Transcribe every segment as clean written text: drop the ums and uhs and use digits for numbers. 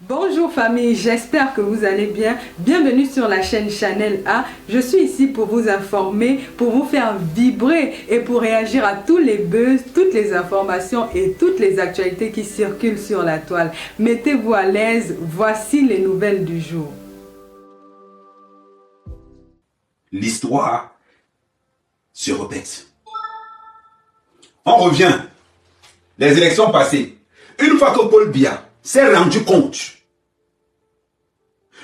Bonjour famille, j'espère que vous allez bien. Bienvenue sur la chaîne Channel A. Je suis ici pour vous informer, pour vous faire vibrer et pour réagir à tous les buzz, toutes les informations et toutes les actualités qui circulent sur la toile. Mettez-vous à l'aise, voici les nouvelles du jour. L'histoire se répète. On revient. Les élections passées. Une fois que Paul Biya s'est rendu compte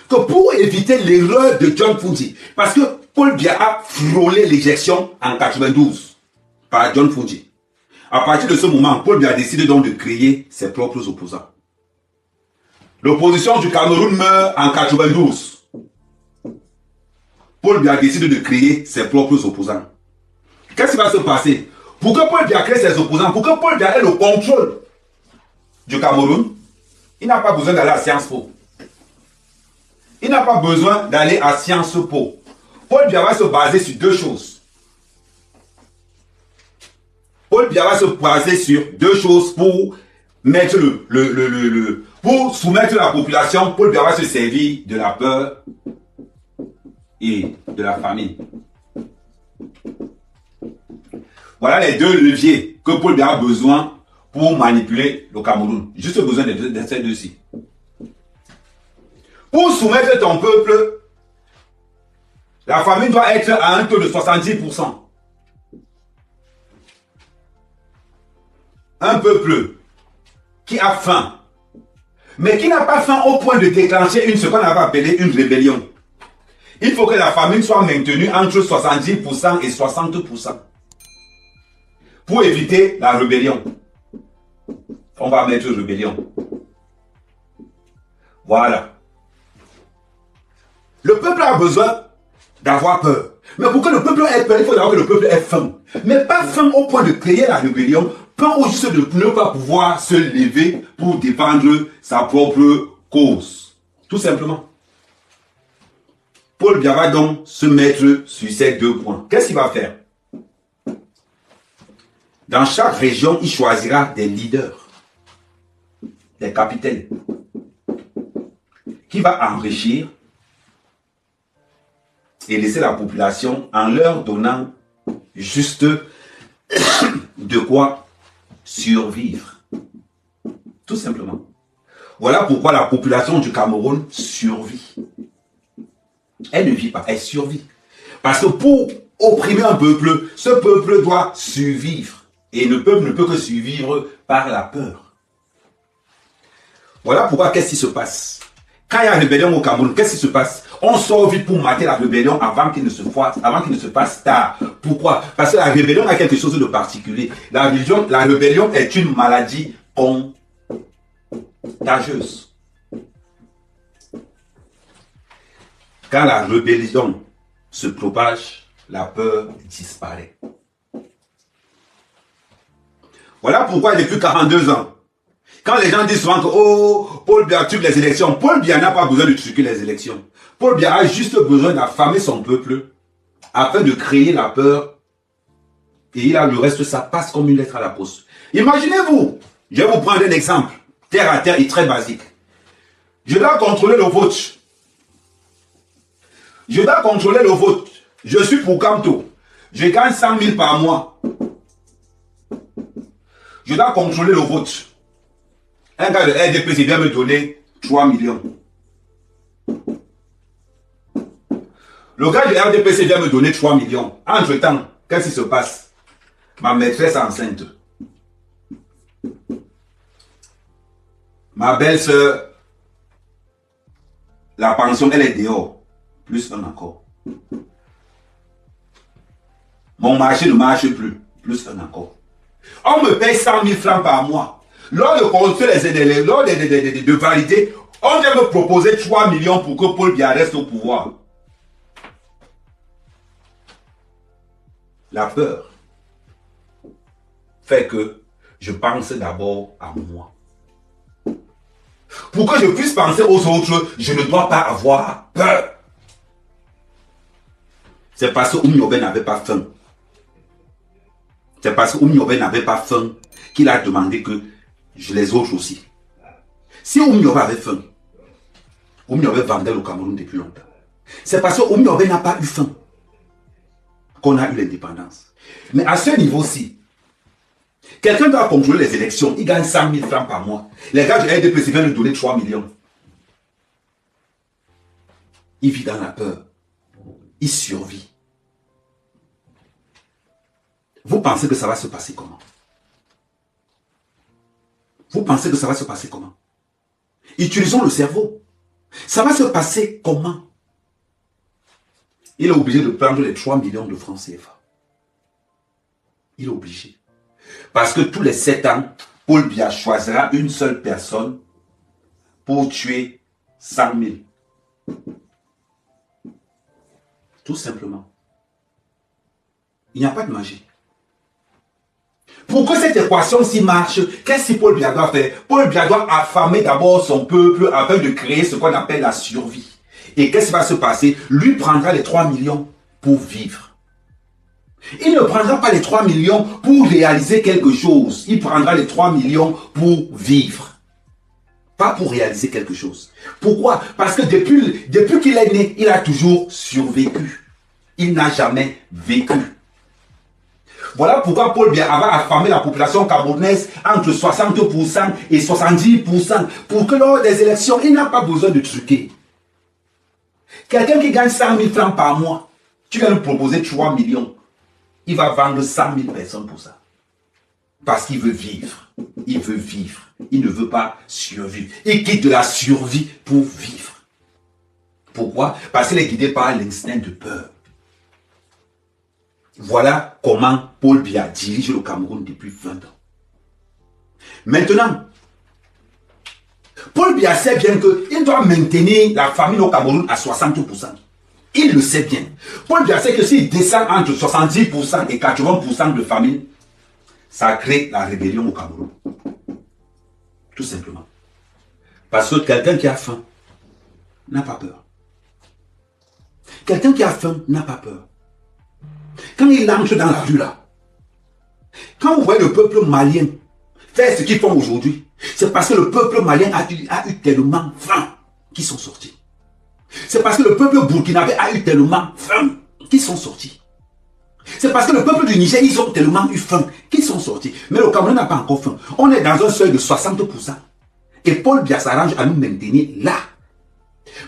que pour éviter l'erreur de John Fungi, parce que Paul Biya a frôlé l'éjection en 92 par John Fungi. À partir de ce moment, Paul Biya a décidé donc de créer ses propres opposants. L'opposition du Cameroun meurt en 92. Paul Biya décide de créer ses propres opposants. Qu'est-ce qui va se passer? Pour que Paul Biya crée ses opposants, pour que Paul Biya ait le contrôle du Cameroun, il n'a pas besoin d'aller à Sciences Po. Il n'a pas besoin d'aller à Sciences Po. Paul Biya va se baser sur deux choses. Paul Biya va se baser sur deux choses pour mettre pour soumettre la population. Paul Biya va se servir de la peur et de la famine. Voilà les deux leviers que Paul Biya a besoin pour manipuler le Cameroun. Juste besoin de ces deux-ci. Pour soumettre ton peuple, la famine doit être à un taux de 70%. Un peuple qui a faim, mais qui n'a pas faim au point de déclencher ce qu'on avait appelé une rébellion. Il faut que la famine soit maintenue entre 70% et 60%. Pour éviter la rébellion. On va mettre rébellion. Voilà. Le peuple a besoin d'avoir peur. Mais pour que le peuple ait peur, il faut d'abord que le peuple ait faim. Mais pas faim au point de créer la rébellion, pas au juste de ne pas pouvoir se lever pour défendre sa propre cause. Tout simplement. Paul Biya va donc se mettre sur ces deux points. Qu'est-ce qu'il va faire? Dans chaque région, il choisira des leaders, des capitaines, qui va enrichir et laisser la population en leur donnant juste de quoi survivre. Tout simplement. Voilà pourquoi la population du Cameroun survit. Elle ne vit pas, elle survit. Parce que pour opprimer un peuple, ce peuple doit survivre. Et le peuple ne peut que survivre par la peur. Voilà pourquoi qu'est-ce qui se passe? Quand il y a rébellion au Cameroun, qu'est-ce qui se passe? On sort vite pour mater la rébellion avant qu'il ne se passe tard. Pourquoi? Parce que la rébellion a quelque chose de particulier. La rébellion est une maladie contagieuse. Quand la rébellion se propage, la peur disparaît. Voilà pourquoi depuis 42 ans, quand les gens disent souvent que oh, Paul Biya truque les élections, Paul Biya n'a pas besoin de truquer les élections. Paul Biya a juste besoin d'affamer son peuple afin de créer la peur et il a le reste, ça passe comme une lettre à la poste. Imaginez-vous, je vais vous prendre un exemple, terre à terre et très basique. Je dois contrôler le vote. Je dois contrôler le vote. Je suis pour Kamto. Je gagne 100 000 par mois. Je dois contrôler le vote. Un gars de RDPC vient me donner 3 millions. Le gars de RDPC vient me donner 3 millions. Entre-temps, qu'est-ce qui se passe? Ma maîtresse enceinte. Ma belle-sœur, la pension, elle est dehors. Plus un encore. Mon marché ne marche plus. Plus un encore. On me paye 100 000 francs par mois. Lors de construire lors de valider, on vient me proposer 3 millions pour que Paul Biya reste au pouvoir. La peur fait que je pense d'abord à moi. Pour que je puisse penser aux autres, je ne dois pas avoir peur. C'est parce que Oumiobe n'avait pas faim. C'est parce que Oumiobe n'avait pas faim qu'il a demandé que les autres aussi. Si Oumiobe avait faim, Oumiobe vendait le Cameroun depuis longtemps. C'est parce que Oumiobe n'a pas eu faim qu'on a eu l'indépendance. Mais à ce niveau-ci, quelqu'un doit contrôler les élections. Il gagne 100 000 francs par mois. Les gars du RDPC viennent lui donner 3 millions. Il vit dans la peur. Il survit. Vous pensez que ça va se passer comment? Vous pensez que ça va se passer comment? Utilisons le cerveau. Ça va se passer comment? Il est obligé de prendre les 3 millions de francs CFA. Il est obligé. Parce que tous les 7 ans, Paul Biya choisira une seule personne pour tuer 100 000. Tout simplement. Il n'y a pas de magie. Pour que cette équation-ci marche, qu'est-ce que Paul Biya doit faire? Paul Biya doit affamer d'abord son peuple afin de créer ce qu'on appelle la survie. Et qu'est-ce qui va se passer? Lui prendra les 3 millions pour vivre. Il ne prendra pas les 3 millions pour réaliser quelque chose. Il prendra les 3 millions pour vivre. Pas pour réaliser quelque chose. Pourquoi? Parce que depuis qu'il est né, il a toujours survécu. Il n'a jamais vécu. Voilà pourquoi Paul Biya va affamer la population camerounaise entre 60% et 70%. Pour que lors des élections, il n'a pas besoin de truquer. Quelqu'un qui gagne 100 000 francs par mois, tu vas lui proposer 3 millions. Il va vendre 100 000 personnes pour ça. Parce qu'il veut vivre. Il veut vivre. Il ne veut pas survivre. Il quitte de la survie pour vivre. Pourquoi? Parce qu'il est guidé par l'instinct de peur. Voilà comment Paul Biya dirige le Cameroun depuis 20 ans. Maintenant, Paul Biya sait bien qu'il doit maintenir la famine au Cameroun à 60%. Il le sait bien. Paul Biya sait que s'il descend entre 70% et 80% de famine, ça crée la rébellion au Cameroun. Tout simplement. Parce que quelqu'un qui a faim n'a pas peur. Quelqu'un qui a faim n'a pas peur. Quand il entre dans la rue là, quand vous voyez le peuple malien faire ce qu'ils font aujourd'hui, c'est parce que le peuple malien a eu tellement faim qu'ils sont sortis. C'est parce que le peuple burkinabé a eu tellement faim qu'ils sont sortis. C'est parce que le peuple du Niger, ils ont tellement eu faim qu'ils sont sortis. Mais le Cameroun n'a pas encore faim. On est dans un seuil de 60%. Et Paul Biya s'arrange à nous maintenir là.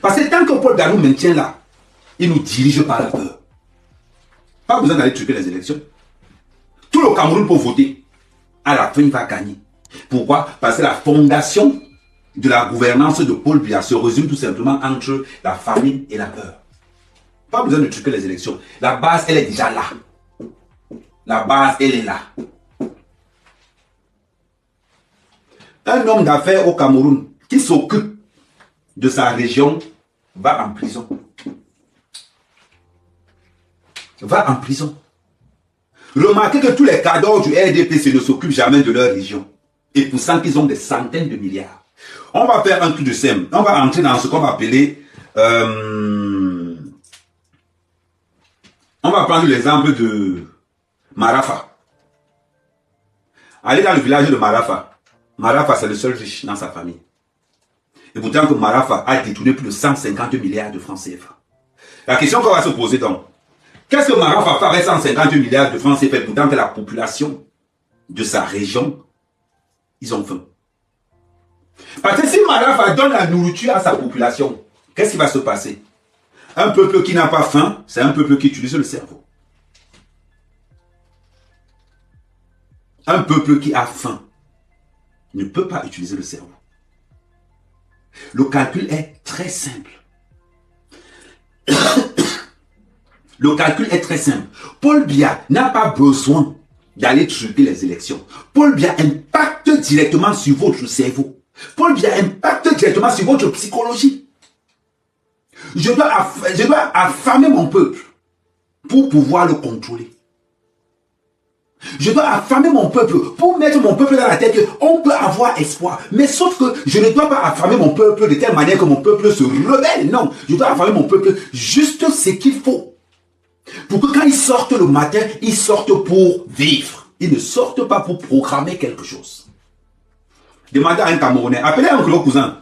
Parce que tant que Paul Biya nous maintient là, il nous dirige par la peur. Pas besoin d'aller truquer les élections. Tout le Cameroun peut voter. À la fin, il va gagner. Pourquoi? Parce que la fondation de la gouvernance de Paul Biya se résume tout simplement entre la famine et la peur. Pas besoin de truquer les élections. La base, elle est déjà là. La base, elle est là. Un homme d'affaires au Cameroun qui s'occupe de sa région va en prison. Va en prison. Remarquez que tous les cadres du RDPC ne s'occupent jamais de leur région. Et pourtant qu'ils ont des centaines de milliards. On va faire un truc de simple. On va entrer dans ce qu'on va appeler... on va prendre l'exemple de Marafa. Allez dans le village de Marafa. Marafa, c'est le seul riche dans sa famille. Et pourtant que Marafa a détourné plus de 150 milliards de francs CFA. La question qu'on va se poser donc, qu'est-ce que Marafa fait avec 150 milliards de francs CFA pourtant que la population de sa région, ils ont faim? Parce que si Marafa donne la nourriture à sa population, qu'est-ce qui va se passer? Un peuple qui n'a pas faim, c'est un peuple qui utilise le cerveau. Un peuple qui a faim ne peut pas utiliser le cerveau. Le calcul est très simple. Le calcul est très simple. Paul Biya n'a pas besoin d'aller truquer les élections. Paul Biya impacte directement sur votre cerveau. Paul Biya impacte directement sur votre psychologie. Je dois affamer mon peuple pour pouvoir le contrôler. Je dois affamer mon peuple pour mettre mon peuple dans la tête qu'on peut avoir espoir. Mais sauf que je ne dois pas affamer mon peuple de telle manière que mon peuple se rebelle. Non, je dois affamer mon peuple juste ce qu'il faut. Pour que quand ils sortent le matin, ils sortent pour vivre. Ils ne sortent pas pour programmer quelque chose. Demandez à un Camerounais, appelez un gros cousin.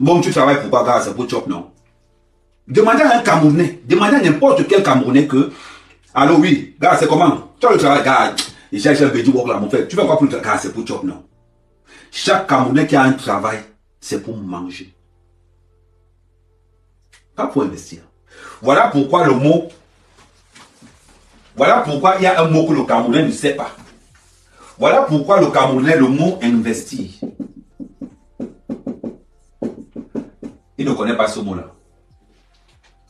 Bon, tu travailles pourquoi, gars? C'est pour chop, non? Demandez à un Camerounais, demandez à n'importe quel Camerounais que, allô, oui, gars, c'est comment? Tu as le travail, gars, il cherche un petit work là, mon frère. Tu vas quoi pour le travail? Gars, c'est pour chop, non? Chaque Camerounais qui a un travail, c'est pour manger. Pas pour investir. Voilà pourquoi le mot, voilà pourquoi il y a un mot que le Camerounais ne sait pas. Voilà pourquoi le Camerounais, le mot investir, il ne connaît pas ce mot-là.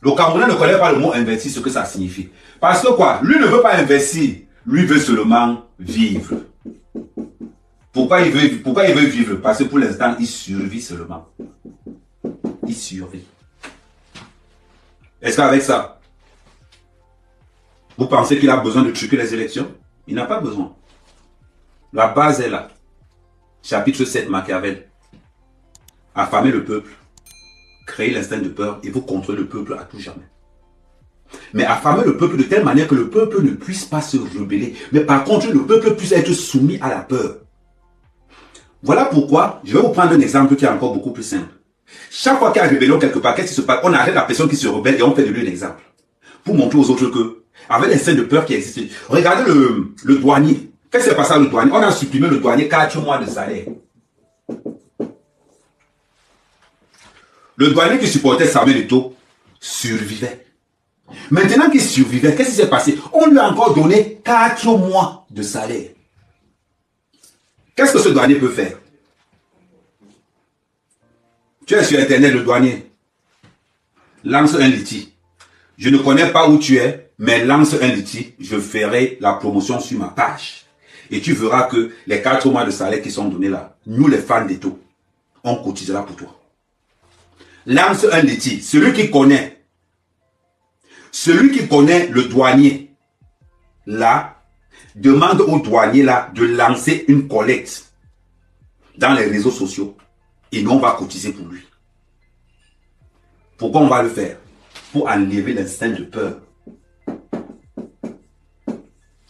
Le Camerounais ne connaît pas le mot investir, ce que ça signifie. Parce que quoi? Lui ne veut pas investir, lui veut seulement vivre. Pourquoi il veut vivre? Parce que pour l'instant, il survit seulement. Il survit. Est-ce qu'avec ça, vous pensez qu'il a besoin de truquer les élections? Il n'a pas besoin. La base est là. Chapitre 7, Machiavel. Affamer le peuple, créer l'instinct de peur et vous contrôler le peuple à tout jamais. Mais affamer le peuple de telle manière que le peuple ne puisse pas se rebeller. Mais par contre, le peuple puisse être soumis à la peur. Voilà pourquoi, je vais vous prendre un exemple qui est encore beaucoup plus simple. Chaque fois qu'il y a rébellion quelque part, qu'est-ce qui se passe? On arrête la personne qui se rebelle et on fait de lui un exemple. Pour montrer aux autres que, avec l'instinct de peur qui existe, regardez le douanier. Qu'est-ce qui s'est passé à le douanier? On a supprimé le douanier 4 mois de salaire. Le douanier qui supportait Samuel Eto'o survivait. Maintenant qu'il survivait, qu'est-ce qui s'est passé? On lui a encore donné 4 mois de salaire. Qu'est-ce que ce douanier peut faire? Tu es sur Internet, le douanier. Lance un litige. Je ne connais pas où tu es, mais lance un litige. Je ferai la promotion sur ma page. Et tu verras que les 4 mois de salaire qui sont donnés là, nous les fans d'Eto'o, on cotisera pour toi. Lance un litige. Celui qui connaît le douanier là, demande au douanier là de lancer une collecte dans les réseaux sociaux et nous on va cotiser pour lui. Pourquoi on va le faire? Pour enlever l'instinct de peur.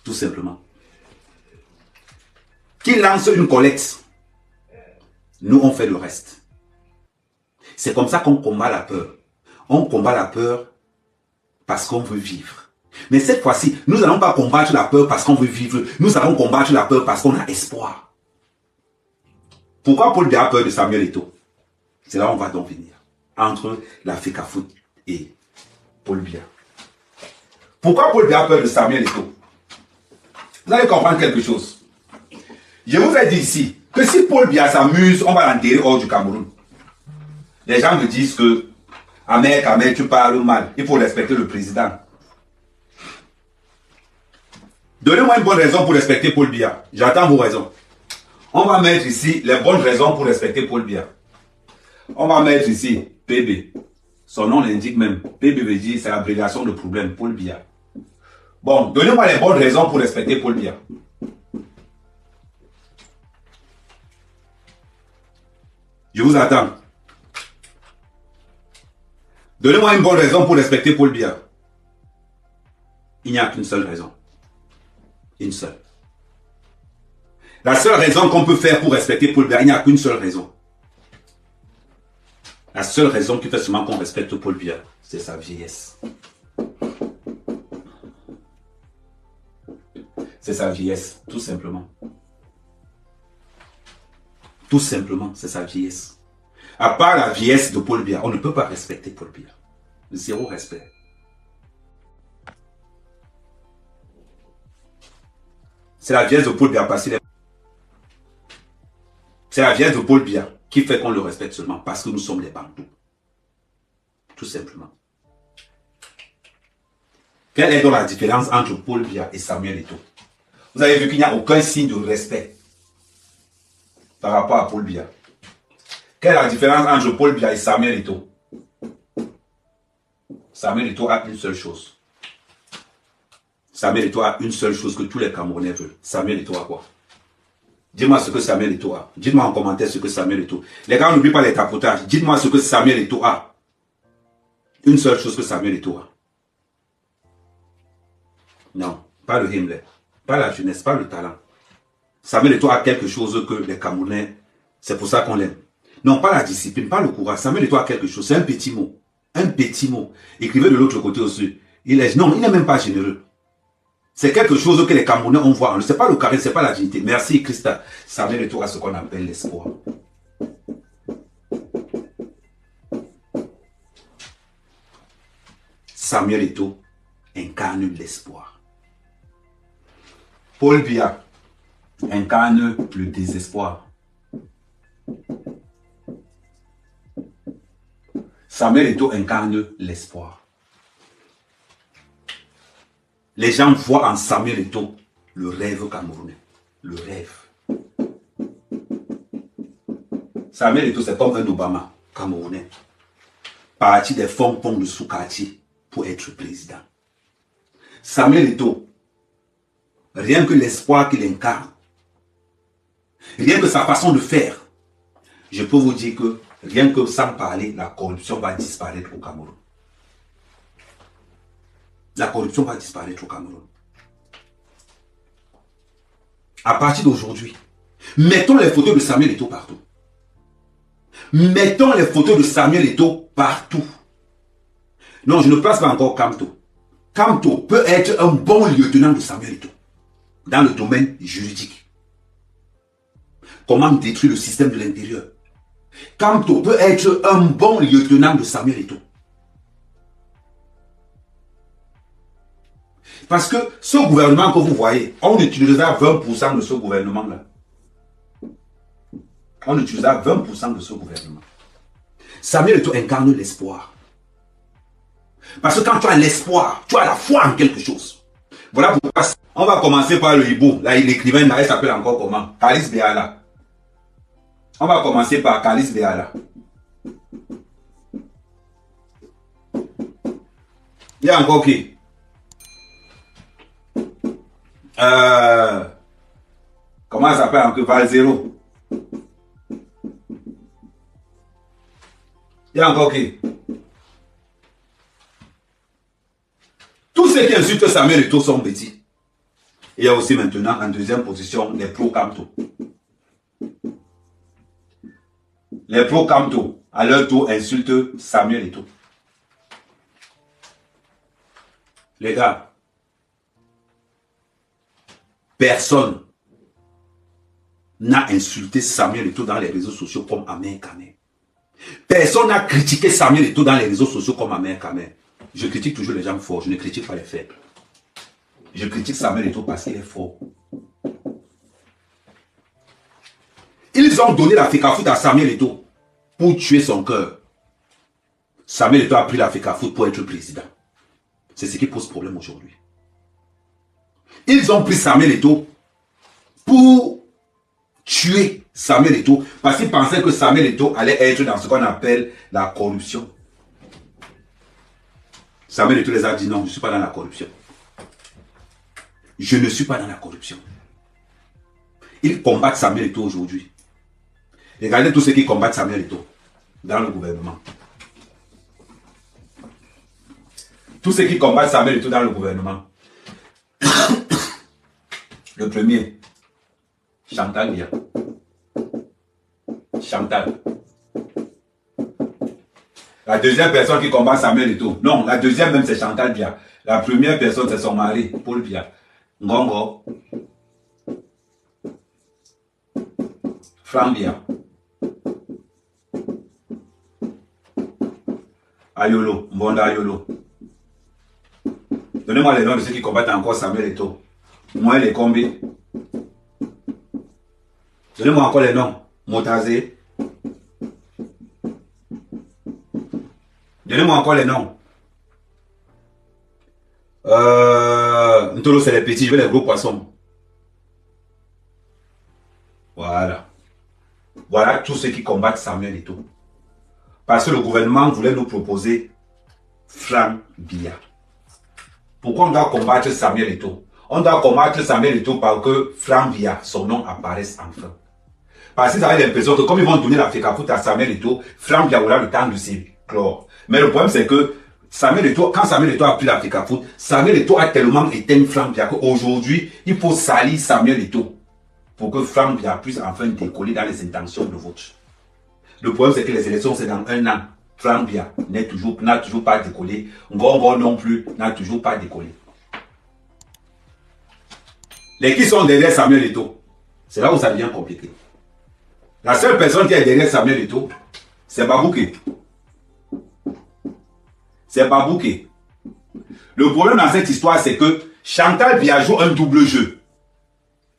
Tout simplement. Qui lance une collecte, nous on fait le reste. C'est comme ça qu'on combat la peur. On combat la peur parce qu'on veut vivre. Mais cette fois-ci, nous n'allons pas combattre la peur parce qu'on veut vivre. Nous allons combattre la peur parce qu'on a espoir. Pourquoi Paul Biya a peur de Samuel Eto'o? C'est là où on va donc venir. Entre la FECAFOOT et Paul Biya. Pourquoi Paul Biya a peur de Samuel Eto'o? Vous allez comprendre quelque chose. Je vous ai dit ici que si Paul Biya s'amuse, on va l'enterrer hors du Cameroun. Les gens me disent que Ahmed, tu parles mal. Il faut respecter le président. Donnez-moi une bonne raison pour respecter Paul Biya. J'attends vos raisons. On va mettre ici les bonnes raisons pour respecter Paul Biya. On va mettre ici PB. Son nom l'indique même. PB veut dire c'est l'abréviation de problème. Paul Biya. Bon, donnez-moi les bonnes raisons pour respecter Paul Biya. Je vous attends. Donnez-moi une bonne raison pour respecter Paul Biya. Il n'y a qu'une seule raison. Une seule. La seule raison qu'on peut faire pour respecter Paul Biya, il n'y a qu'une seule raison. La seule raison qui fait seulement qu'on respecte Paul Biya, c'est sa vieillesse. C'est sa vieillesse, tout simplement. Tout simplement, c'est sa vieillesse. À part la vieillesse de Paul Biya, on ne peut pas respecter Paul Biya. Zéro respect. C'est la vieillesse de Paul Biya parce qu'il est... C'est la vieillesse de Paul Biya qui fait qu'on le respecte seulement parce que nous sommes les Bantous. Tout simplement. Quelle est donc la différence entre Paul Biya et Samuel Eto'o? Vous avez vu qu'il n'y a aucun signe de respect par rapport à Paul Biya. Quelle est la différence entre Paul Biya et Samuel Eto'o? Samuel Eto'o a une seule chose. Samuel Eto'o a une seule chose que tous les Camerounais veulent. Samuel Eto'o a quoi? Dis-moi ce que Samuel Eto'o a. Dites-moi en commentaire ce que Samuel Eto'o a. Les gars, n'oubliez pas les tapotages. Dites-moi ce que Samuel Eto'o a. Une seule chose que Samuel Eto'o a. Non, pas le Himmler, pas la jeunesse, pas le talent. Samuel Eto'o a quelque chose que les Camerounais, c'est pour ça qu'on l'aime. Non, pas la discipline, pas le courage. Samuel Eto'o a quelque chose. C'est un petit mot. Un petit mot. Écrivez de l'autre côté aussi. Non, il n'est même pas généreux. C'est quelque chose que les Camerounais ont voit. Ce n'est pas le charisme, ce n'est pas la dignité. Merci, Christa. Samuel Eto'o a ce qu'on appelle l'espoir. Samuel Eto'o incarne l'espoir. Paul Biya incarne le désespoir. Samuel Eto'o incarne l'espoir. Les gens voient en Samuel Eto'o le rêve camerounais. Le rêve. Samuel Eto'o, c'est comme un Obama camerounais. Parti des fonds de sous-quartier pour être président. Samuel Eto'o, rien que l'espoir qu'il incarne, rien que sa façon de faire, je peux vous dire que rien que sans parler, la corruption va disparaître au Cameroun. La corruption va disparaître au Cameroun. À partir d'aujourd'hui, mettons les photos de Samuel Eto'o partout. Mettons les photos de Samuel Eto'o partout. Non, je ne place pas encore Kamto. Kamto peut être un bon lieutenant de Samuel Eto'o dans le domaine juridique. Comment détruire le système de l'intérieur. Kamto peut être un bon lieutenant de Samuel Eto'o. Parce que ce gouvernement que vous voyez, on utilisera 20% de ce gouvernement-là. On utilisera 20% de ce gouvernement. Samuel Eto'o incarne l'espoir. Parce que quand tu as l'espoir, tu as la foi en quelque chose. Voilà pourquoi on va commencer par le hibou. Là, l'écrivain, il s'appelle encore comment? Kalis Béala. On va commencer par Kalis Béala. Il y a encore qui? Comment ça s'appelle encore? Valzero. Il y a encore qui? Tous ceux qui insultent Samuel Eto'o sont petits. Il y a aussi maintenant en deuxième position les pro-Kamto. Les pro-Kamto, à leur tour, insultent Samuel Eto'o. Les gars, personne n'a insulté Samuel Eto'o dans les réseaux sociaux comme Amer Kamer. Personne n'a critiqué Samuel Eto'o dans les réseaux sociaux comme Amer Kamer. Je critique toujours les gens forts, je ne critique pas les faibles. Je critique Samuel Eto'o parce qu'il est fort. Ils ont donné la FECAFOOT à Samuel Eto'o pour tuer son cœur. Samuel Eto'o a pris la FECAFOOT pour être président. C'est ce qui pose problème aujourd'hui. Ils ont pris Samuel Eto'o pour tuer Samuel Eto'o parce qu'ils pensaient que Samuel Eto'o allait être dans ce qu'on appelle la corruption. Samuel Eto'o les a dit non, je ne suis pas dans la corruption. Je ne suis pas dans la corruption. Ils combattent Samuel Eto'o aujourd'hui. Regardez tous ceux qui combattent Samuel Eto'o dans le gouvernement. Tous ceux qui combattent Samuel Eto'o dans le gouvernement. Le premier, Chantal Biya. Chantal. La deuxième personne qui combat Samuel Eto'o. Non, la deuxième même c'est Chantal Biya. La première personne c'est son mari, Paul Biya. Ngongo. Franck Biya. Ayolo, Mbonda Ayolo. Donnez-moi les noms de ceux qui combattent encore Samuel Eto'o. Moi les combis. Donnez-moi encore les noms. Motazé. Donnez-moi encore les noms. Ntolo, c'est les petits, je veux les gros poissons. Voilà. Voilà tous ceux qui combattent Samuel Eto'o. Parce que le gouvernement voulait nous proposer Franck Biya. Pourquoi on doit combattre Samuel Eto'o? On doit combattre Samuel Eto'o parce que Franck Biya, son nom apparaisse enfin. Parce qu'ils avaient l'impression que comme ils vont donner la FECAFOOT à Samuel Eto'o, Franck Biya aura le temps de s'éclore. Mais le problème c'est que Samuel Eto'o, quand Samuel Eto'o a pris la FECAFOOT, Samuel Eto'o a tellement éteint Franck Biya qu'aujourd'hui, il faut salir Samuel Eto'o pour que Franck Biya puisse enfin décoller dans les intentions de vote. Le problème, c'est que les élections, c'est dans un an. Franck Bia n'a toujours pas décollé. Ngongo non plus n'a toujours pas décollé. Les qui sont derrière Samuel Eto'o, c'est là où ça devient compliqué. La seule personne qui est derrière Samuel Eto'o, c'est Babouké. C'est Babouké. Le problème dans cette histoire, c'est que Chantal Bia joue un double jeu.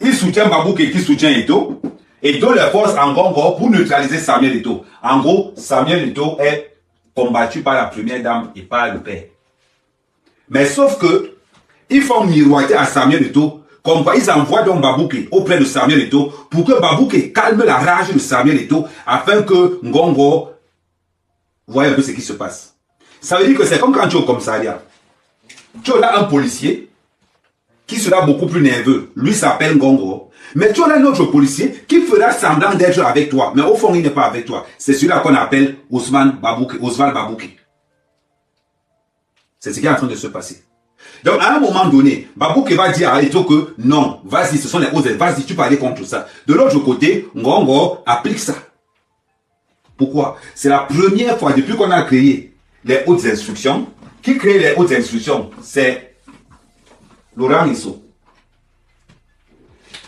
Il soutient Babouké qui soutient Eto'o et donne les forces en Ngongo pour neutraliser Samuel Eto'o. En gros, Samuel Eto'o est combattu par la première dame et par le père. Mais sauf que, ils font miroiter à Samuel Eto'o, comme quoi ils envoient donc Babouké auprès de Samuel Eto'o pour que Babouké calme la rage de Samuel Eto'o afin que Ngongo voie un peu ce qui se passe. Ça veut dire que c'est comme quand tu es au commissariat. Tu as là un policier qui sera beaucoup plus nerveux. Lui s'appelle Ngongo. Mais tu as là un autre policier qui fera semblant d'être avec toi. Mais au fond, il n'est pas avec toi. C'est celui-là qu'on appelle Oswald Babouké. C'est ce qui est en train de se passer. Donc, à un moment donné, Babouké va dire à Eto'o que non, vas-y, ce sont les hautes, vas-y, tu peux aller contre ça. De l'autre côté, Ngongo applique ça. Pourquoi? C'est la première fois depuis qu'on a créé les hautes instructions. Qui crée les hautes instructions? C'est Laurent Isso.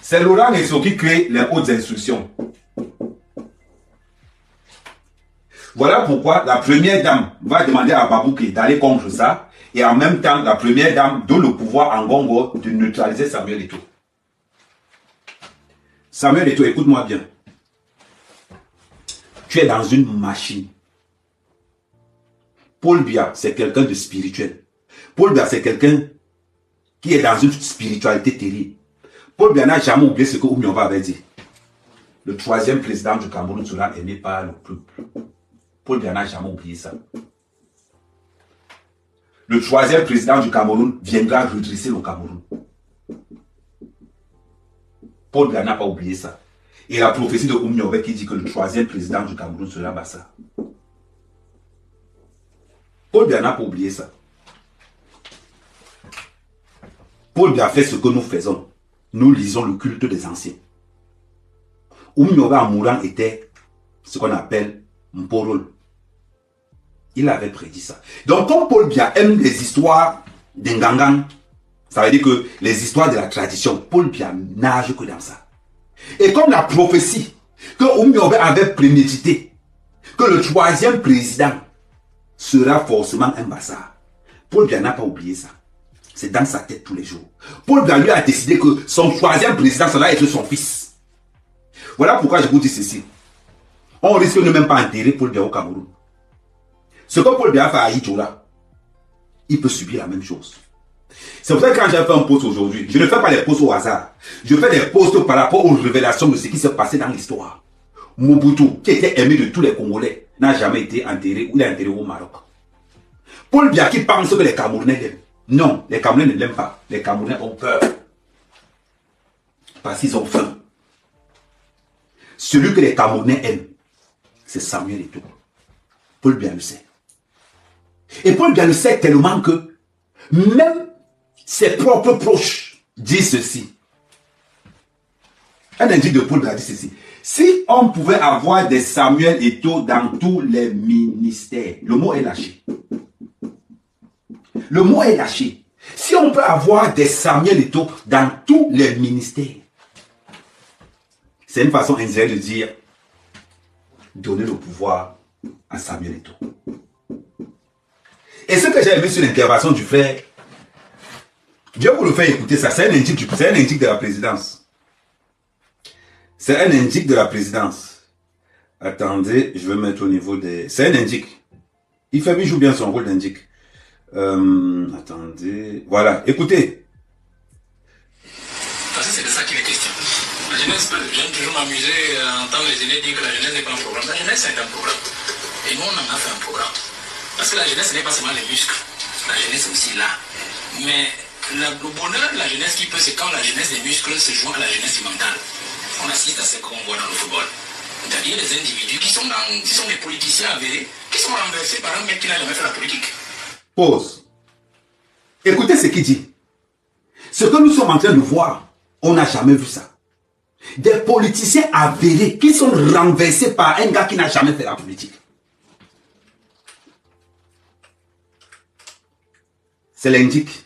C'est Laurent Isso qui crée les hautes instructions. Voilà pourquoi la première dame va demander à Babouké d'aller contre ça. Et en même temps, la première dame donne le pouvoir à Ngongo de neutraliser Samuel Eto'o. Samuel Eto'o, écoute-moi bien. Tu es dans une machine. Paul Biya, c'est quelqu'un de spirituel. Paul Biya, c'est quelqu'un qui est dans une spiritualité terrible. Paul Biya n'a jamais oublié ce que Oumyonva avait dit. Le troisième président du Cameroun sera aimé par le peuple. Paul Biya n'a jamais oublié ça. Le troisième président du Cameroun viendra redresser le Cameroun. Paul Biya n'a pas oublié ça. Et la prophétie de Oumyonva qui dit que le troisième président du Cameroun sera Bassa. Paul Biya n'a pas oublié ça. Paul Biya fait ce que nous faisons. Nous lisons le culte des anciens. Oumyonva en mourant était ce qu'on appelle Mporol. Il avait prédit ça. Donc, comme Paul Biya aime les histoires d'Ngangan, ça veut dire que les histoires de la tradition, Paul Biya nage que dans ça. Et comme la prophétie que Oumyonva avait prémédité, que le troisième président sera forcément un Bassa, Paul Biya n'a pas oublié ça. C'est dans sa tête tous les jours. Paul Biya lui a décidé que son troisième président, ça va être son fils. Voilà pourquoi je vous dis ceci. On risque de ne même pas enterrer Paul Biya au Cameroun. Ce que Paul Biya fait à Idjola, il peut subir la même chose. C'est pour ça que quand j'ai fait un post aujourd'hui, je ne fais pas des posts au hasard. Je fais des posts par rapport aux révélations de ce qui s'est passé dans l'histoire. Mobutu, qui était aimé de tous les Congolais, n'a jamais été enterré ou il est enterré au Maroc. Paul Biya qui pense que les Camerounais l'aiment. Non, les Camerounais ne l'aiment pas. Les Camerounais ont peur. Parce qu'ils ont faim. Celui que les Camerounais aiment, c'est Samuel Eto'o. Paul Biya le sait. Et Paul Biya le sait tellement que même ses propres proches disent ceci. Un indique de Paul Biya dit ceci. Si on pouvait avoir des Samuel Eto'o dans tous les ministères, le mot est lâché. Le mot est lâché. Si on peut avoir des Samuel Eto'o dans tous les ministères, c'est une façon indirecte de dire donner le pouvoir à Samuel Eto'o. Et ce que j'ai aimé sur l'intervention du frère, Dieu vous le fait écouter ça, c'est un indique de la présidence. C'est un indique de la présidence. Attendez, je vais mettre au niveau des... C'est un indique. Il joue bien son rôle d'indique. Attendez, voilà, écoutez. Parce que c'est de ça qu'il est question. La jeunesse, j'aime toujours m'amuser à entendre les élèves dire que la jeunesse n'est pas un programme. La jeunesse c'est un programme. Et nous on en a fait un programme. Parce que la jeunesse ce n'est pas seulement les muscles. La jeunesse est aussi là. Mais le bonheur de la jeunesse qui peut, c'est quand la jeunesse des muscles se joint à la jeunesse mentale. On assiste à ce qu'on voit dans le football. C'est-à-dire des individus qui sont des politiciens avérés, qui sont renversés par un mec qui n'a jamais fait la politique. Pause. Écoutez ce qu'il dit. Ce que nous sommes en train de voir, on n'a jamais vu ça. Des politiciens avérés qui sont renversés par un gars qui n'a jamais fait la politique. C'est l'indique.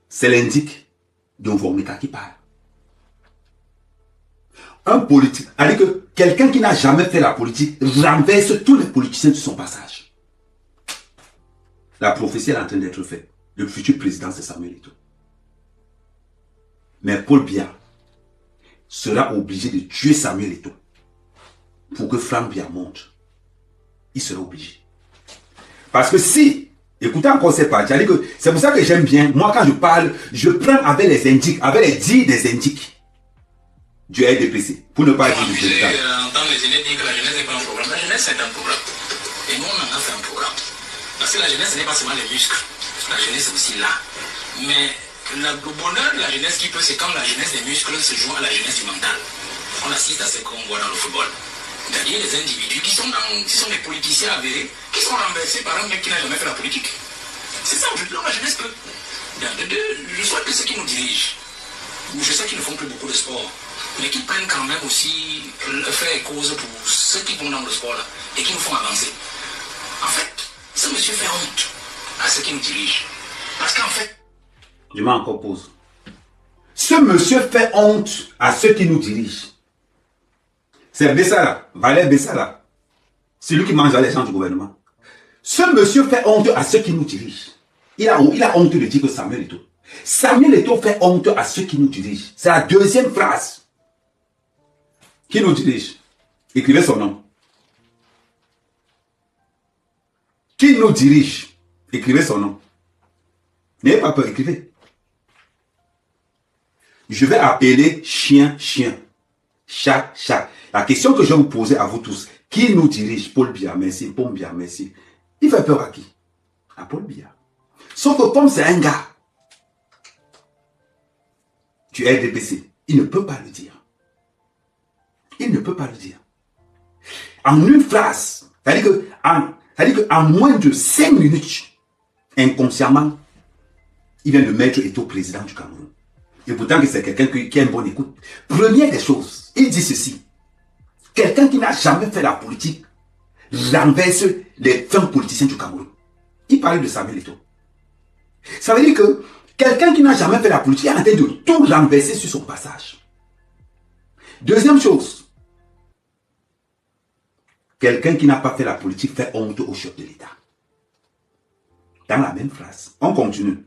C'est l'indique de Vomika qui parle. Un politique, c'est-à-dire que quelqu'un qui n'a jamais fait la politique renverse tous les politiciens de son passage. La prophétie est en train d'être faite. Le futur président, c'est Samuel Eto'o. Mais Paul Biya sera obligé de tuer Samuel Eto'o pour que Franck Biya monte. Il sera obligé. Parce que si, écoutez encore cette partie, c'est pour ça que j'aime bien, moi quand je parle, je prends avec les indiques, avec les dires des indiques du RDPC, pour ne pas dire du président. Entendre les aînés dire que la jeunesse n'est pas un problème. La jeunesse c'est un problème. Et nous on en a fait un programme. Parce que la jeunesse ce n'est pas seulement les muscles. La jeunesse est aussi là. Mais le bonheur de la jeunesse qui peut, c'est quand la jeunesse des muscles se joue à la jeunesse du mental. On assiste à ce qu'on voit dans le football. C'est-à-dire des individus qui sont des politiciens avérés, qui sont renversés par un mec qui n'a jamais fait la politique. C'est ça aujourd'hui, la jeunesse peut. Je souhaite que ceux qui nous dirigent, je sais qu'ils ne font plus beaucoup de sport, mais qu'ils prennent quand même aussi le fait et cause pour ceux qui vont dans le sport là, et qui nous font avancer. En fait, ce monsieur fait honte à ceux qui nous dirigent. Parce qu'en fait, je m'en encore pose. Ce monsieur fait honte à ceux qui nous dirigent. C'est Bessala, Valère Bessala. C'est lui qui mange les champs du gouvernement. Ce monsieur fait honte à ceux qui nous dirigent. Il a honte de dire que Samuel Eto'o. Samuel Eto'o fait honte à ceux qui nous dirigent. C'est la deuxième phrase. Qui nous dirige? Écrivez son nom. Qui nous dirige? Écrivez son nom. N'ayez pas peur, écrivez. Je vais appeler chien, chien. Chat, chat. La question que je vais vous poser à vous tous. Qui nous dirige? Paul Biya, merci. Paul Biya, merci. Il fait peur à qui? À Paul Biya. Sauf que comme c'est un gars du RDPC, il ne peut pas le dire. Il ne peut pas le dire. En une phrase, c'est-à-dire qu'en moins de 5 minutes, inconsciemment, il vient de mettre Eto'o président du Cameroun. Et pourtant que c'est quelqu'un qui a une bonne écoute. Première des choses, il dit ceci. Quelqu'un qui n'a jamais fait la politique renverse les fins politiciens du Cameroun. Il parle de Samuel Eto'o. Ça veut dire que quelqu'un qui n'a jamais fait la politique est en train de tout renverser sur son passage. Deuxième chose, quelqu'un qui n'a pas fait la politique fait honte au chef de l'État. Dans la même phrase. On continue.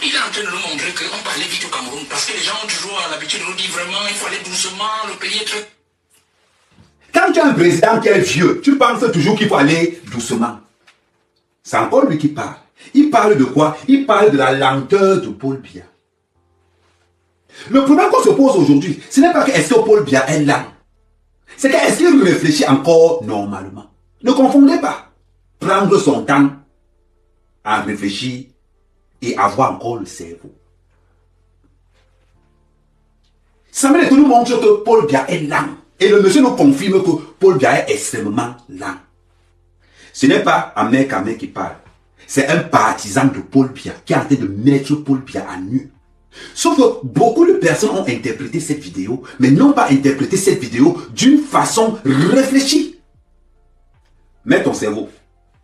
il est en train de nous montrer qu'on parlait vite au Cameroun. Parce que les gens ont toujours l'habitude de nous dire vraiment, il faut aller doucement, le pays est très... Quand tu as un président qui est vieux, tu penses toujours qu'il faut aller doucement. C'est encore lui qui parle. Il parle de quoi? Il parle de la lenteur de Paul Biya. Le problème qu'on se pose aujourd'hui, ce n'est pas que est-ce que Paul Biya est lent. C'est que est-ce qu'il réfléchit encore normalement. Ne confondez pas. Prendre son temps à réfléchir et avoir encore le cerveau. Samuel Eto'o nous montre que Paul Biya est lent. Et le monsieur nous confirme que Paul Biya est extrêmement lent. Ce n'est pas Ahmed Kamé qui parle. C'est un partisan de Paul Biya qui est en train de mettre Paul Biya à nu. Sauf que beaucoup de personnes ont interprété cette vidéo, mais n'ont pas interprété cette vidéo d'une façon réfléchie. Mets ton cerveau.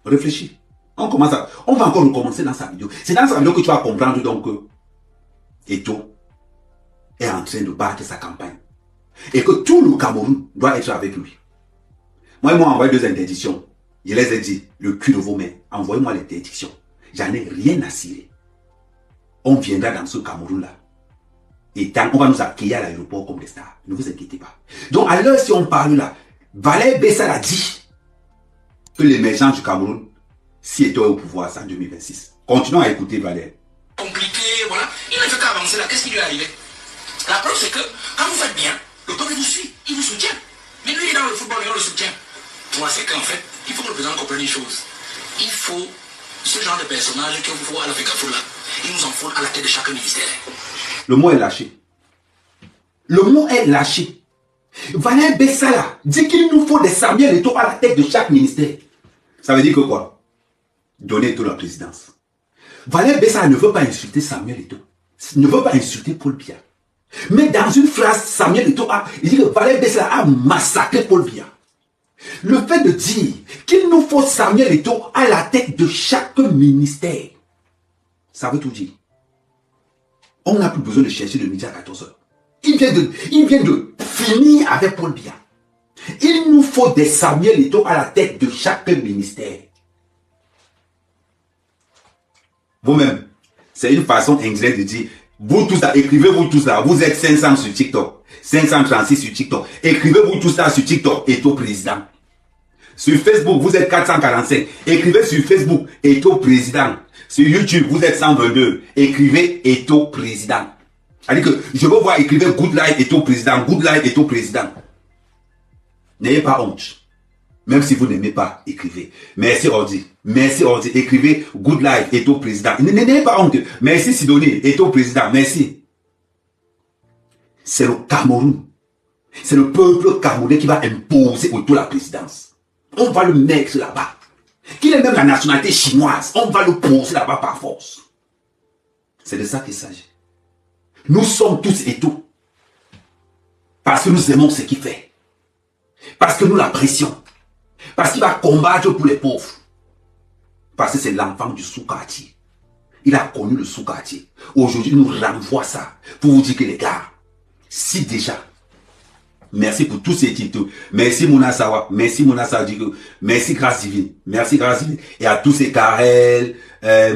Réfléchis. On va encore recommencer dans sa vidéo. C'est dans sa vidéo que tu vas comprendre donc que Eto'o est en train de battre sa campagne. Et que tout le Cameroun doit être avec lui. Moi, ils m'ont envoyé 2 interdictions. Je les ai dit, le cul de vos mains, envoyez-moi l'interdiction. J'en ai rien à cirer. On viendra dans ce Cameroun-là. Et on va nous accueillir à l'aéroport comme des stars. Ne vous inquiétez pas. Donc, à l'heure si on parle là, Valère Bessala a dit que l'émergence du Cameroun, si Eto'o est au pouvoir, c'est en 2026. Continuons à écouter Valère. Compliqué, voilà. Il ne fait qu'avancer là. Qu'est-ce qui lui est arrivé? La preuve, c'est que quand vous faites bien, le peuple vous suit, il vous soutient. Mais lui, il est dans le football et on le soutient. Moi, c'est qu'en fait, il faut que le président comprenne une chose. Il faut ce genre de personnage qu'il faut à la Fécafoula. Il nous en faut à la tête de chaque ministère. Le mot est lâché. Le mot est lâché. Valère Bessala dit qu'il nous faut des Samuel Eto'o à la tête de chaque ministère. Ça veut dire que quoi? Donner Eto'o la présidence. Valère Bessala ne veut pas insulter Samuel Eto'o. Ne veut pas insulter Paul Biya. Mais dans une phrase, Samuel Eto'o il dit que Valère Bessela a massacré Paul Biya. Le fait de dire qu'il nous faut Samuel Eto'o à la tête de chaque ministère, ça veut tout dire. On n'a plus besoin de chercher le midi à 14h. Il vient de finir avec Paul Biya. Il nous faut des Samuel Eto'o à la tête de chaque ministère. Vous-même, c'est une façon anglaise de dire, vous tous là, écrivez-vous tous là, vous êtes 500 sur TikTok, 536 sur TikTok, écrivez-vous tous là sur TikTok, Eto'o président. Sur Facebook, vous êtes 445, écrivez sur Facebook, Eto'o président. Sur YouTube, vous êtes 122, écrivez Eto'o président. C'est-à-dire que je veux voir écrivez Good Life Eto'o président, Good Life Eto'o président. N'ayez pas honte. Même si vous n'aimez pas, écrivez. Merci Ordi. Merci Ordi. Écrivez Good Life Eto'o président. N'ayez pas honte. Merci Sidonie Eto'o président. Merci. C'est le Cameroun. C'est le peuple camerounais qui va imposer autour la présidence. On va le mettre là-bas. Qu'il ait même la nationalité chinoise, on va le poser là-bas par force. C'est de ça qu'il s'agit. Nous sommes tous Eto'o. Parce que nous aimons ce qu'il fait. Parce que nous l'apprécions. Parce qu'il va combattre pour les pauvres. Parce que c'est l'enfant du sous-quartier. Il a connu le sous-quartier. Aujourd'hui, il nous renvoie ça. Pour vous dire que les gars, si déjà, merci pour tous ces titres. Merci Mouna Sawa. Merci Mouna Sawa. Merci Grâce Divine. Merci Grâce Divine. Et à tous ces Karel,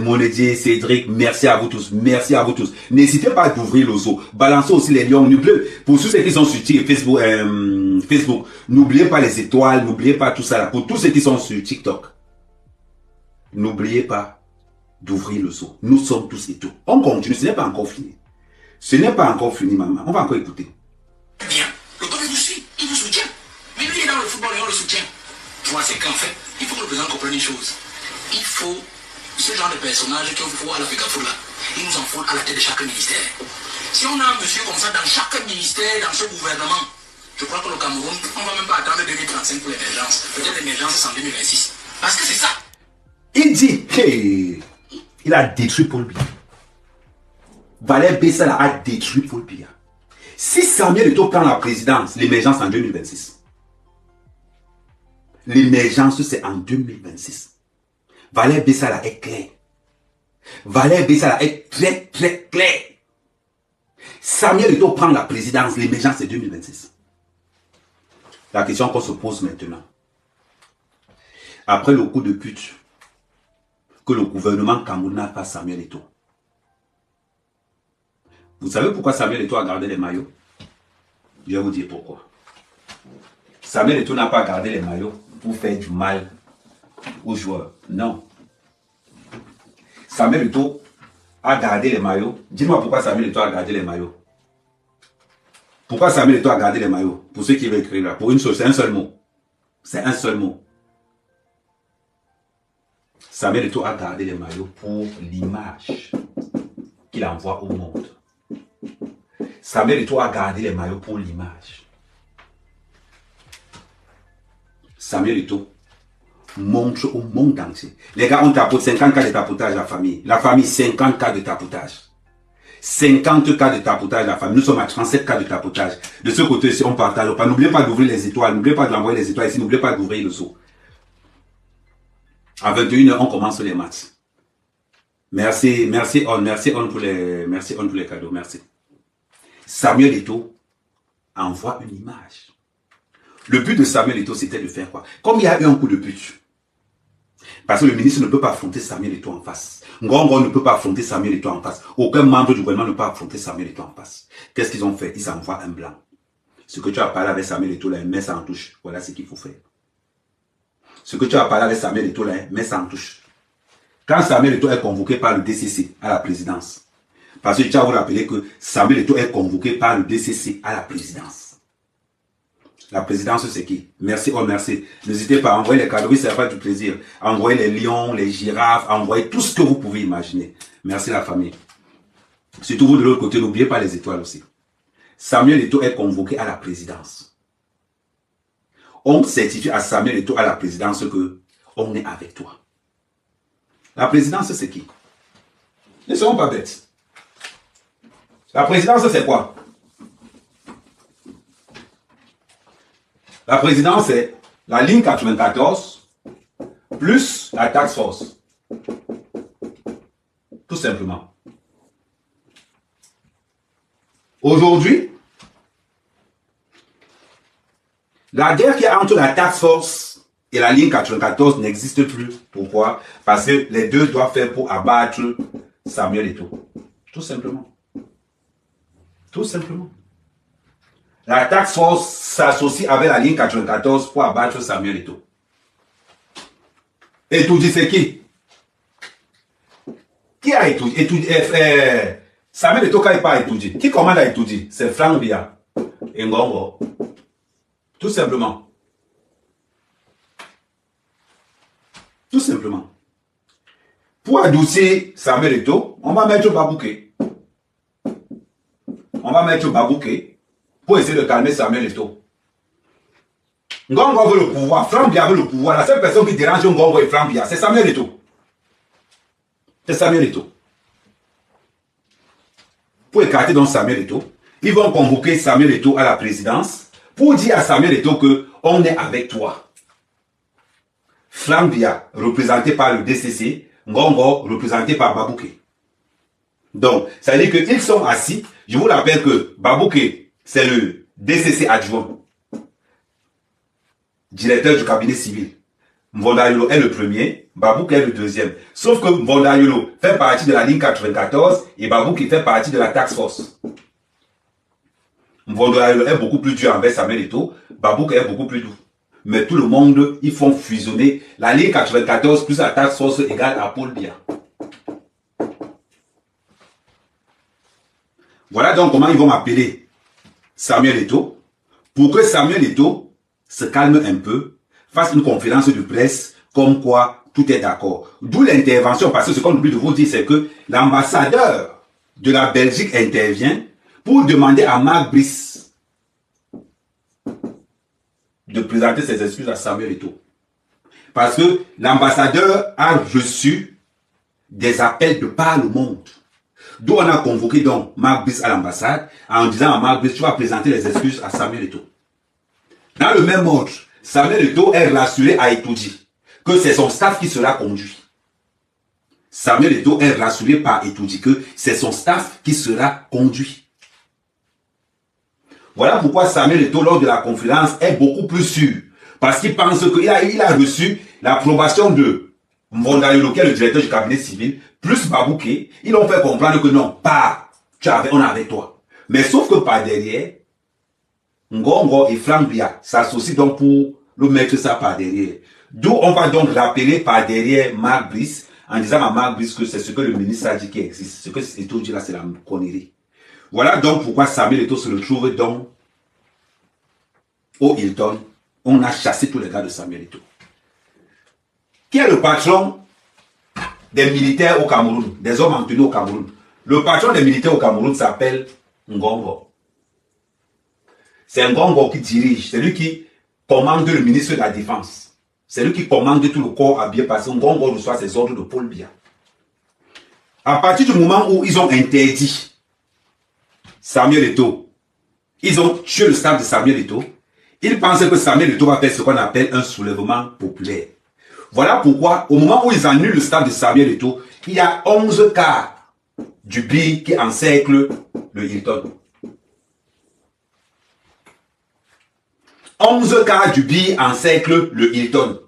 Monédier, Cédric, merci à vous tous. Merci à vous tous. N'hésitez pas d'ouvrir le zoo. Balancez aussi les lions. Pour tous ceux qui sont sur Facebook, n'oubliez pas les étoiles. N'oubliez pas tout ça là. Pour tous ceux qui sont sur TikTok, n'oubliez pas d'ouvrir le zoo. Nous sommes tous Eto'o. On continue. Ce n'est pas encore fini. Ce n'est pas encore fini, maman. On va encore écouter. Bien. Le peuple vous suit, il vous soutient. Mais lui, il est dans le football et on le soutient. Tu vois, c'est qu'en fait, il faut que le président comprenne une chose. Il faut ce genre de personnage qu'on voit à la Fegafou là. Il nous en faut à la tête de chaque ministère. Si on a un monsieur comme ça dans chaque ministère, dans ce gouvernement, je crois que le Cameroun, on ne va même pas attendre 2035 pour l'émergence. Peut-être l'émergence, c'est en 2026. Parce que c'est ça. Il dit, hey, il a détruit Paul Biya. Valère Bessela a détruit Paul Biya. Si Samuel Eto'o prend la présidence, l'émergence en 2026. L'émergence, c'est en 2026. Valère Bessela est clair. Valère Bessela est très, très clair. Samuel Eto'o prend la présidence, l'émergence, c'est 2026. La question qu'on se pose maintenant. Après le coup de pute que le gouvernement camerounais a fait à Samuel Eto'o. Vous savez pourquoi Samuel Eto'o a gardé les maillots? Je vais vous dire pourquoi. Samuel Eto'o n'a pas gardé les maillots pour faire du mal aux joueurs. Non. Samuel Eto'o a gardé les maillots. Dis-moi pourquoi Samuel Eto'o a gardé les maillots. Pourquoi Samuel Eto'o a gardé les maillots? Pour ceux qui veulent écrire là. Pour une chose, c'est un seul mot. C'est un seul mot. Samuel Eto'o a gardé les maillots pour l'image qu'il envoie au monde. Samuel Eto'o a gardé les maillots pour l'image. Samuel Eto'o montre au monde entier. Les gars, on tapote 50 cas de tapotage la famille. La famille, 50 cas de tapotage. 50 cas de tapotage la famille. Nous sommes à 37 cas de tapotage. De ce côté-ci, on partage pas. N'oubliez pas d'ouvrir les étoiles. N'oubliez pas d'envoyer les étoiles ici. N'oubliez pas d'ouvrir le saut. À 21h, on commence les maths. Merci On pour les cadeaux. Merci. Samuel Eto'o envoie une image. Le but de Samuel Eto'o, c'était de faire quoi? Comme il y a eu un coup de pute. Parce que le ministre ne peut pas affronter Samuel Eto'o en face. Ngongo ne peut pas affronter Samuel Eto'o en face. Aucun membre du gouvernement ne peut affronter Samuel Eto'o en face. Qu'est-ce qu'ils ont fait? Ils envoient un blanc. Ce que tu as parlé avec Samuel Eto'o, là, mets ça en touche. Voilà ce qu'il faut faire. Ce que tu as parlé avec Samuel Eto'o, là, mets ça en touche. Quand Samuel Eto'o est convoqué par le DCC à la présidence, parce que tu as vous rappelé que Samuel Eto'o est convoqué par le DCC à la présidence. La présidence, c'est qui? Merci, oh merci. N'hésitez pas à envoyer les cadeaux, oui, ça va faire du plaisir. Envoyez les lions, les girafes, envoyez tout ce que vous pouvez imaginer. Merci la famille. Surtout vous de l'autre côté, n'oubliez pas les étoiles aussi. Samuel Eto'o est convoqué à la présidence. On certifie à Samuel Eto'o à la présidence que on est avec toi. La présidence, c'est qui? Ne soyons pas bêtes. La présidence, c'est quoi? La présidence, c'est la ligne 94 plus la task force. Tout simplement. Aujourd'hui, la guerre qui est entre la task force et la ligne 94 n'existe plus. Pourquoi? Parce que les deux doivent faire pour abattre Samuel Eto'o. Tout simplement. Tout simplement. La task force s'associe avec la ligne 94 pour abattre Samuel Eto'o. Eto'o, c'est qui? Qui a étudié? Samuel Eto'o n'a pas étudié. Qui commande à étudier? C'est Frank Biya et Ngongo. Tout simplement. Tout simplement. Pour adoucir Samuel Eto'o, on va mettre Babouké. On va mettre Babouké pour essayer de calmer Samuel Eto'o. Ngongo veut le pouvoir, Frank Biya veut le pouvoir. La seule personne qui dérange Ngongo et Frank Biya, c'est Samuel Eto'o. C'est Samuel Eto'o. Pour écarter donc Samuel Eto'o, ils vont convoquer Samuel Eto'o à la présidence pour dire à Samuel Eto'o que on est avec toi. Frank Biya, représenté par le DCC, Ngongo, représenté par Babouké. Donc, ça veut dire qu'ils sont assis. Je vous rappelle que Babouké, c'est le DCC adjoint, directeur du cabinet civil. Mvondayolo est le premier, Babouké est le deuxième. Sauf que Mvondayolo fait partie de la ligne 94 et Babouké fait partie de la task force. Mvondayolo est beaucoup plus dur envers Samuel Eto'o, Babouké est beaucoup plus doux. Mais tout le monde, ils font fusionner la ligne 94 plus la task force égale à Paul Biya. Voilà donc comment ils vont appeler Samuel Eto'o pour que Samuel Eto'o se calme un peu, fasse une conférence de presse comme quoi tout est d'accord. D'où l'intervention, parce que ce qu'on oublie de vous dire, c'est que l'ambassadeur de la Belgique intervient pour demander à Marc Brice de présenter ses excuses à Samuel Eto'o. Parce que l'ambassadeur a reçu des appels de par le monde. D'où on a convoqué donc Marc Brice à l'ambassade en disant à Marc Brice, tu vas présenter les excuses à Samuel Eto'o. Dans le même ordre, Samuel Eto'o est rassuré à Eto'o que c'est son staff qui sera conduit. Samuel Eto'o est rassuré par Eto'o que c'est son staff qui sera conduit. Voilà pourquoi Samuel Eto'o, lors de la conférence, est beaucoup plus sûr. Parce qu'il pense qu'il a reçu l'approbation de Mvondayolo, qui est le directeur du cabinet civil, plus Babouké. Ils l'ont fait comprendre que non, pas, on est avec toi. Mais sauf que par derrière, Ngongo et Frank Biya s'associent donc pour le mettre ça par derrière. D'où on va donc rappeler par derrière Marc Brice en disant à Marc Brice que c'est ce que le ministre a dit qui existe. Ce que Eto'o dit là, c'est la connerie. Voilà donc pourquoi Samuel Eto'o se retrouve donc au Hilton. On a chassé tous les gars de Samuel Eto'o. Qui est le patron des militaires au Cameroun, des hommes en tenue au Cameroun? Le patron des militaires au Cameroun s'appelle Ngongo. C'est Ngongo qui dirige, c'est lui qui commande le ministre de la Défense. C'est lui qui commande tout le corps habillé parce que Ngongo reçoit ses ordres de Paul Biya. À partir du moment où ils ont interdit Samuel Eto'o, ils ont tué le staff de Samuel Eto'o, ils pensaient que Samuel Eto'o va faire ce qu'on appelle un soulèvement populaire. Voilà pourquoi, au moment où ils annulent le staff de Samuel Eto'o, il y a 11 cars du BI qui encerclent le Hilton. 11 cars du BI encerclent le Hilton.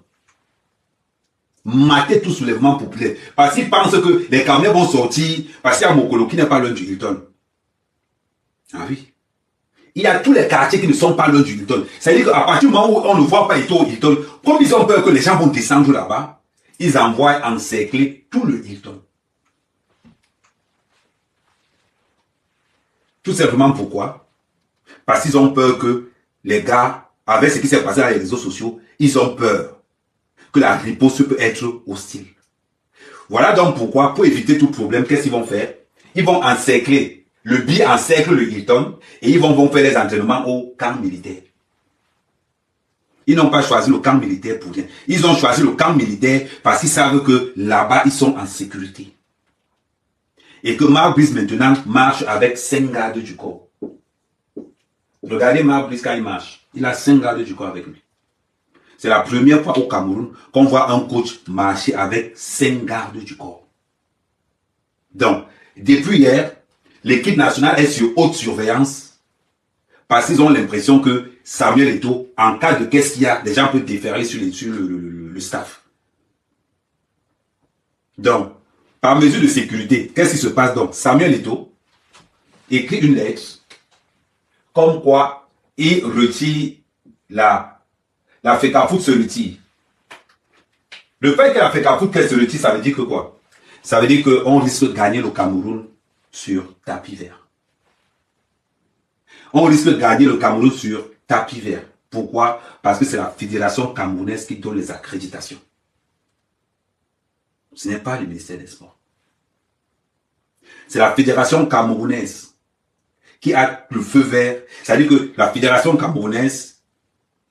Mater tout soulèvement populaire. Parce qu'ils pensent que les camions vont sortir, parce qu'il y a Mokolo qui n'est pas loin du Hilton. Ah oui. Il y a tous les quartiers qui ne sont pas loin du Hilton. C'est-à-dire qu'à partir du moment où on ne voit pas Eto'o au Hilton, comme ils ont peur que les gens vont descendre là-bas, ils envoient encercler tout le Hilton. Tout simplement pourquoi? Parce qu'ils ont peur que les gars, avec ce qui s'est passé dans les réseaux sociaux, ils ont peur que la riposte peut être hostile. Voilà donc pourquoi, pour éviter tout problème, qu'est-ce qu'ils vont faire? Ils vont encercler, le BI encercle le Hilton et ils vont faire les entraînements au camp militaire. Ils n'ont pas choisi le camp militaire pour rien. Ils ont choisi le camp militaire parce qu'ils savent que là-bas, ils sont en sécurité. Et que Marc Brice maintenant marche avec 5 gardes du corps. Regardez Marc Brice quand il marche. Il a 5 gardes du corps avec lui. C'est la première fois au Cameroun qu'on voit un coach marcher avec 5 gardes du corps. Donc, depuis hier, l'équipe nationale est sur haute surveillance parce qu'ils ont l'impression que Samuel Eto'o, en cas de qu'est-ce qu'il y a, les gens peuvent déferler sur le staff. Donc, par mesure de sécurité, qu'est-ce qui se passe donc? Samuel Eto'o écrit une lettre comme quoi il retire la FECAFOOT se retire. Le fait que la FECAFOOT qu'elle se retire, ça veut dire que quoi? Ça veut dire qu'on risque de gagner le Cameroun sur tapis vert. On risque de gagner le Cameroun sur tapis vert. Pourquoi? Parce que c'est la fédération camerounaise qui donne les accréditations. Ce n'est pas le ministère des Sports. C'est la fédération camerounaise qui a le feu vert. C'est-à-dire que la fédération camerounaise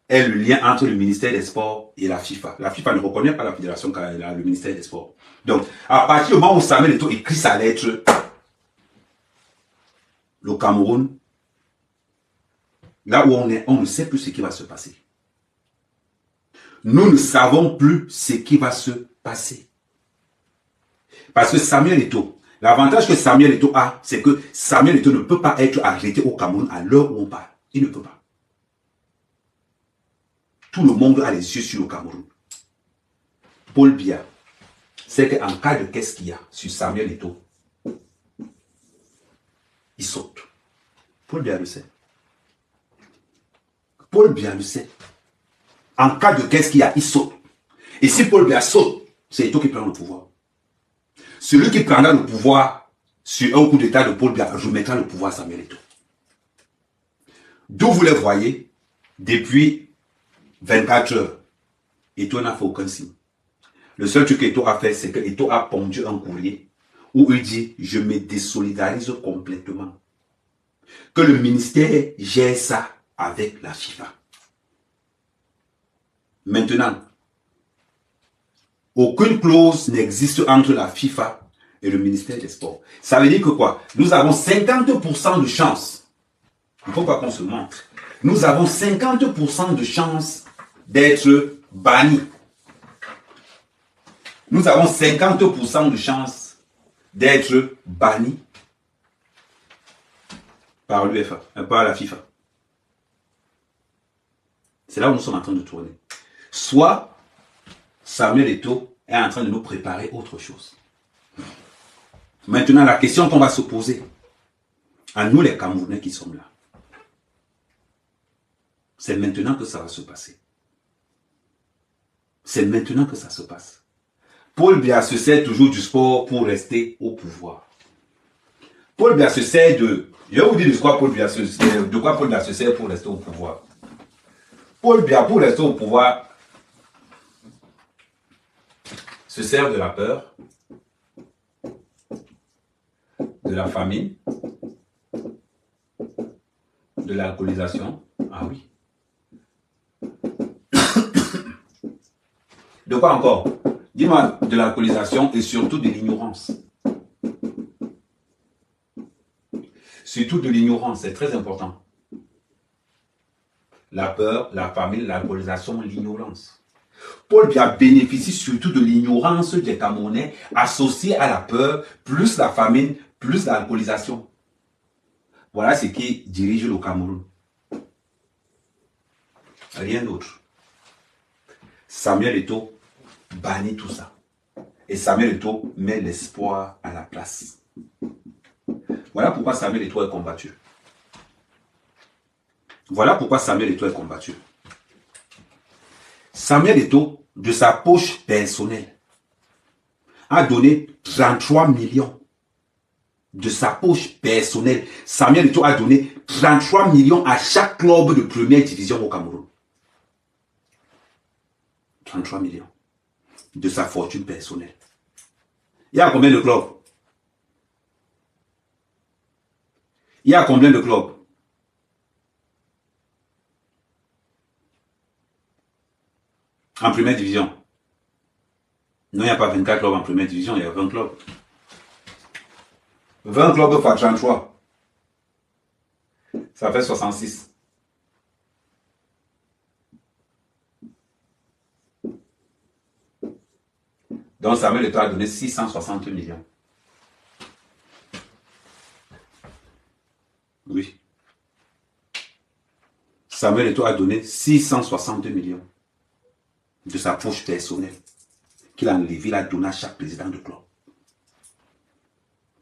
est le lien entre le ministère des Sports et la FIFA. La FIFA ne reconnaît pas la fédération, le ministère des Sports. Donc, à partir du moment où Samuel Eto'o écrit sa lettre, le Cameroun, là où on est, on ne sait plus ce qui va se passer. Nous ne savons plus ce qui va se passer. Parce que Samuel Eto'o, l'avantage que Samuel Eto'o a, c'est que Samuel Eto'o ne peut pas être arrêté au Cameroun à l'heure où on parle. Il ne peut pas. Tout le monde a les yeux sur le Cameroun. Paul Biya sait qu'en cas de qu'est-ce qu'il y a sur Samuel Eto'o, il saute. Paul Biya le sait. Paul Biya le sait. En cas de qu'est-ce qu'il y a, il saute. Et si Paul Biya saute, c'est Eto'o qui prend le pouvoir. Celui qui prendra le pouvoir sur un coup d'état de Paul Biya remettra le pouvoir à Samuel Eto'o. D'où vous les voyez, depuis 24 heures, Eto'o n'a fait aucun signe. Le seul truc qu'Eto'o a fait, c'est que Eto'o a pondu un courrier où il dit « Je me désolidarise complètement. Que le ministère gère ça avec la FIFA. » Maintenant, aucune clause n'existe entre la FIFA et le ministère des Sports. Ça veut dire que quoi? Nous avons 50% de chance. Il ne faut pas qu'on se montre. Nous avons 50% de chance d'être bannis. Nous avons 50% de chance d'être bannis par l'UEFA, par la FIFA. C'est là où nous sommes en train de tourner. Soit Samuel Eto'o est en train de nous préparer autre chose. Maintenant, la question qu'on va se poser, à nous les Camerounais qui sommes là, c'est maintenant que ça va se passer. C'est maintenant que ça se passe. Paul Biya se sert toujours du sport pour rester au pouvoir. Paul Biya se sert de... Je vais vous dire de quoi Paul Biya se sert pour rester au pouvoir. Paul Biya, pour rester au pouvoir, se sert de la peur, de la famine, de l'alcoolisation. Ah oui. De quoi encore? Dis-moi, de l'alcoolisation et surtout de l'ignorance. Surtout de l'ignorance, c'est très important. La peur, la famine, l'alcoolisation, l'ignorance. Paul Biya bénéficie surtout de l'ignorance des Camerounais associée à la peur, plus la famine, plus l'alcoolisation. Voilà ce qui dirige le Cameroun. Rien d'autre. Samuel Eto'o bannit tout ça. Et Samuel Eto'o met l'espoir à la place. Voilà pourquoi Samuel Eto'o est combattu. Voilà pourquoi Samuel Eto'o est combattu. Samuel Eto'o, de sa poche personnelle, a donné 33 millions. De sa poche personnelle, Samuel Eto'o a donné 33 millions à chaque club de première division au Cameroun. 33 millions. De sa fortune personnelle. Il y a combien de clubs? Il y a combien de clubs? En première division. Non, il n'y a pas 24 clubs en première division, il y a 20 clubs. 20 clubs fois 33. Ça fait 66. Donc Samuel Eto'o a donné 660 millions. Oui. Samuel Eto'o a donné 660 millions de sa poche personnelle qu'il a enlevé, il a donné à chaque président de club.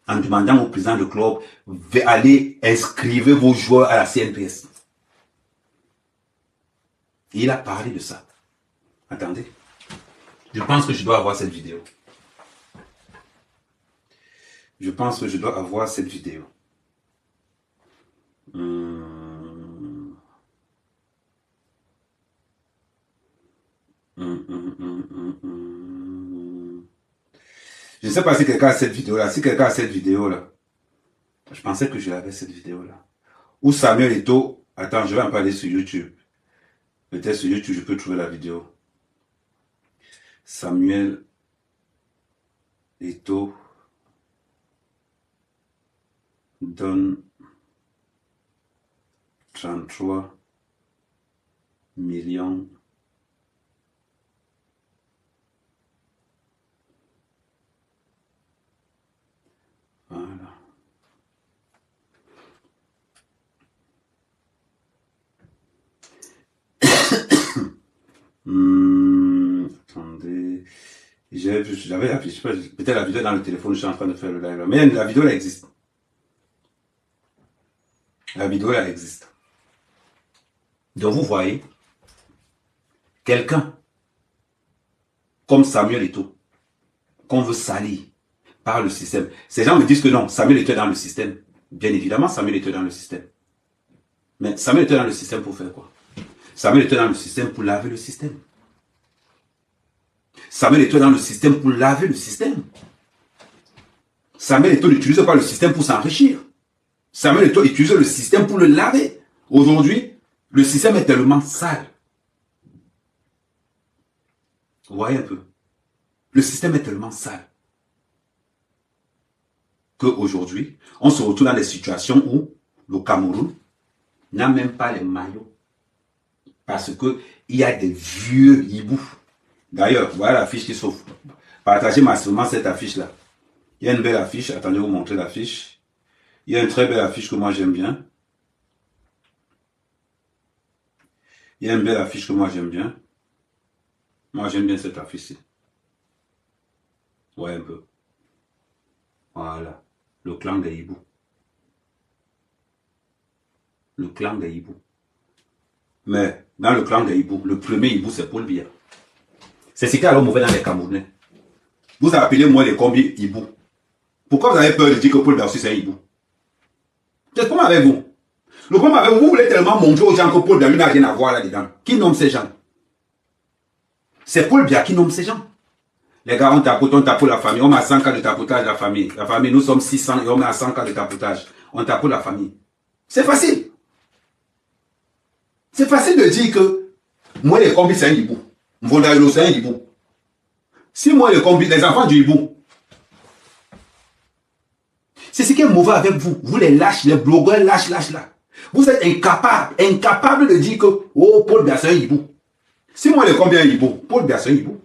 En demandant au président de club, allez inscrire vos joueurs à la CNPS. Et il a parlé de ça. Attendez. Je pense que je dois avoir cette vidéo. Je pense que je dois avoir cette vidéo. Je ne sais pas si quelqu'un a cette vidéo-là. Si quelqu'un a cette vidéo-là, je pensais que je l'avais cette vidéo-là. Ou Samuel Eto'o. Attends, je vais en parler sur YouTube. Peut-être sur YouTube, je peux trouver la vidéo. Samuel Eto'o donne 33 millions voilà. Attendez. J'avais affiché, peut-être la vidéo dans le téléphone, je suis en train de faire le live. Mais la vidéo, là, existe. La vidéo, là, existe. Donc, vous voyez, quelqu'un comme Samuel Eto'o, qu'on veut salir par le système. Ces gens me disent que non, Samuel Eto'o est dans le système. Bien évidemment, Samuel Eto'o est dans le système. Mais Samuel Eto'o est dans le système pour faire quoi? Samuel Eto'o est dans le système pour laver le système. Samuel Eto'o est dans le système pour laver le système. Samuel Eto'o n'utilise pas le système pour s'enrichir. Samuel Eto'o utilise le système pour le laver. Aujourd'hui, le système est tellement sale. Vous voyez un peu. Le système est tellement sale qu'aujourd'hui, on se retrouve dans des situations où le Cameroun n'a même pas les maillots. Parce qu'il y a des vieux hiboux. D'ailleurs, voilà l'affiche qui s'offre. Partagez massivement cette affiche-là. Il y a une belle affiche. Attendez, vous montrer l'affiche. Il y a une très belle affiche que moi j'aime bien. Il y a une belle affiche que moi j'aime bien. Moi j'aime bien cette affiche-ci. Ouais, un peu. Voilà. Le clan des hiboux. Le clan des hiboux. Mais dans le clan des hiboux, le premier hibou c'est Paul Biya. C'est ce qui est alors mauvais dans les Camerounais. Vous appelez moi les combis hibou. Pourquoi vous avez peur de dire que Paul Biya aussi c'est un hibou? C'est le problème avec vous. Le problème avec vous, vous voulez tellement montrer aux gens que Paul Biya n'a rien à voir là-dedans. Qui nomme ces gens? C'est Paul Biya qui nomme ces gens. Les gars, on tapote la famille. On a 100 cas de tapotage de la famille. La famille, nous sommes 600 et on a 100 cas de tapotage. On tapote la famille. C'est facile. C'est facile de dire que moi, les combis, c'est un hibou. Mvondayolo, c'est un hibou. Si moi, les combis, les enfants du hibou, c'est ce qui est mauvais avec vous. Vous les lâches, les blogueurs lâches là. Vous êtes incapables de dire que, oh, Paul Biya, c'est un hibou. Si moi, les combis, un hibou, Paul Biya, c'est un hibou.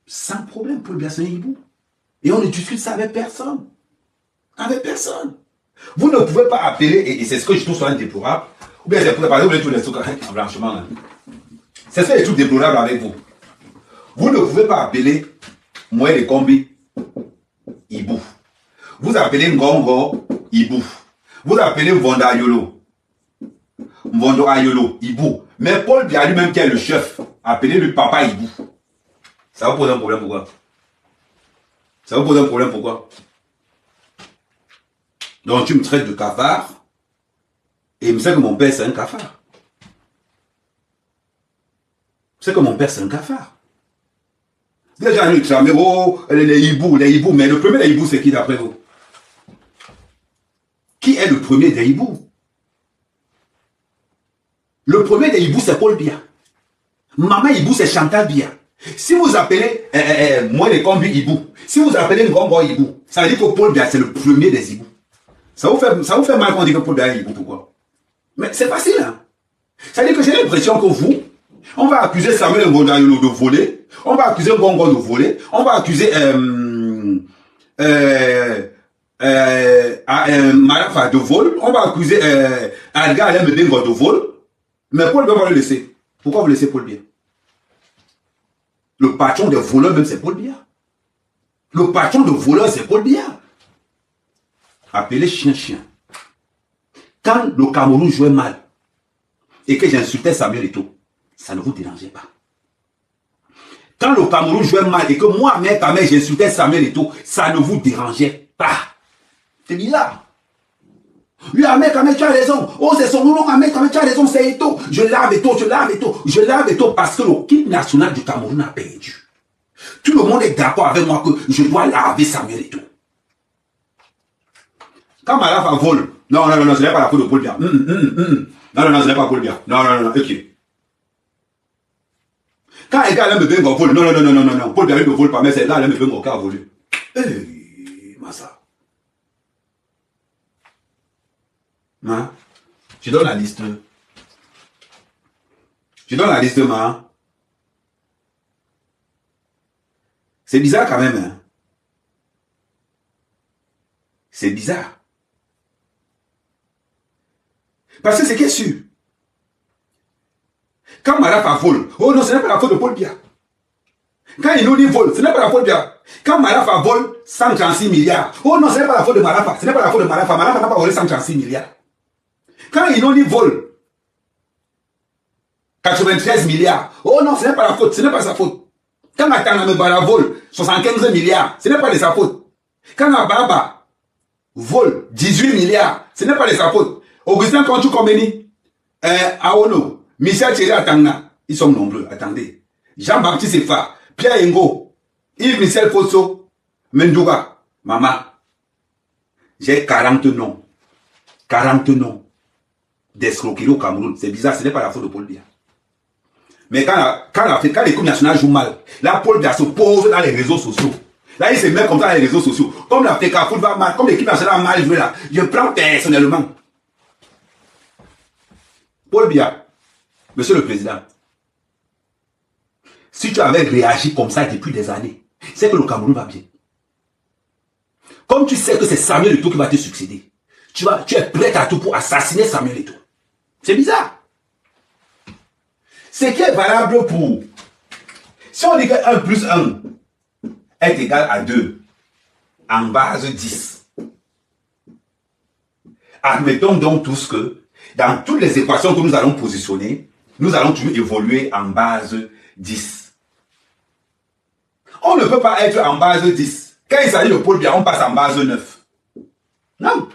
Sans problème, Paul Biya, c'est un hibou. Et on ne discute ça avec personne. Avec personne. Vous ne pouvez pas appeler, et c'est ce que je trouve souvent déplorable, ou bien c'est pour parler de tous les trucs en blanchiment. Là. C'est ça les trucs déplorables avec vous. Vous ne pouvez pas appeler moi les combis hibou. Vous appelez Ngongo hibou. Vous appelez Mvondayolo. Mvondayolo hibou. Mais Paul Biya lui-même qui est le chef, appelez-le papa hibou. Ça vous pose un problème pourquoi? Ça vous pose un problème pourquoi? Donc tu me traites de cafard et il me sait que mon père c'est un cafard. C'est que mon père c'est un cafard. Les gens nous clament, oh, les hiboux, mais le premier des hiboux c'est qui d'après vous? Qui est le premier des hiboux? Le premier des hiboux c'est Paul Biya. Maman hibou c'est Chantal Biya. Si vous appelez moi les combis hibou, si vous appelez Ngongo hibou, ça veut dire que Paul Biya c'est le premier des hiboux. Ça vous fait mal quand on dit que Paul Biya est hibou, pourquoi? Mais c'est facile, hein. Ça veut dire que j'ai l'impression que On va accuser Samuel Ngondayolo de voler. On va accuser Ngongo de voler. On va accuser Marafa de vol. On va accuser Alga Alain Medengo de vol. Mais Paul Biya va le laisser. Pourquoi vous laissez Paul Biya? Le patron des voleurs même c'est Paul Biya. Le patron de voleurs c'est Paul Biya. Appelez chien. Quand le Cameroun jouait mal et que j'insultais Samuel Eto'o, ça ne vous dérangeait pas. Quand le Cameroun jouait mal et que moi, mec, j'insultais Samuel Eto'o, ça ne vous dérangeait pas. C'est bizarre. Lui, mec, tu as raison. Oh, c'est son nom, mec, tu as raison, c'est Eto'o. Je lave Eto'o parce que l'équipe nationale du Cameroun a perdu. Tout le monde est d'accord avec moi que je dois laver Samuel Eto'o. Quand Marafa vole, non, ce n'est pas la faute de Paul Biya. Non, ce n'est pas Paul Biya. Non, ok. Quand un gars Alain Mebengo vole, non, Paul Biya ne vole pas, mais c'est là Alain Mebengo qui a volé. Massa. Hein? Je donne la liste. Ma. C'est bizarre quand même. Hein? C'est bizarre. Parce que c'est qui est sûr. Quand Marafa vole, oh non, ce n'est pas la faute de Paul Biya. Quand Inoni vole, ce n'est pas la faute de Biya. Quand Marafa vole 136 milliards, oh non, ce n'est pas la faute de Marafa. Ce n'est pas la faute de Marafa. Marafa n'a pas volé 136 milliards. Quand Inoni vole 93 milliards, oh non, ce n'est pas la faute, ce n'est pas sa faute. Quand Atanamebara vole 75 milliards, ce n'est pas de sa faute. Quand Ababa vole 18 milliards, ce n'est pas de sa faute. Augustin Kanchou Kombeni, Aono, Michel Thierry Atangna, ils sont nombreux, attendez. Jean-Baptiste Sefa, Pierre Ngo, Yves-Michel Fosso, Mendouga, Mama. J'ai 40 noms. 40 noms d'escroquerie au Cameroun. C'est bizarre, ce n'est pas la faute de Paul Biya. Mais quand l'équipe nationale joue mal, là, Paul Biya se pose dans les réseaux sociaux. Là, il se met comme ça dans les réseaux sociaux. Comme l'Afrique Foot va mal, comme l'équipe nationale a mal joué là, je prends personnellement. Paul Biya, monsieur le président, si tu avais réagi comme ça depuis des années, c'est que le Cameroun va bien. Comme tu sais que c'est Samuel Eto'o qui va te succéder, tu es prêt à tout pour assassiner Samuel Eto'o. C'est bizarre. Ce qui est valable pour... Si on dit que 1 plus 1 est égal à 2 en base 10, admettons donc tous que dans toutes les équations que nous allons positionner, nous allons toujours évoluer en base 10. On ne peut pas être en base 10. Quand il s'agit de Paul Biya, on passe en base 9. Non.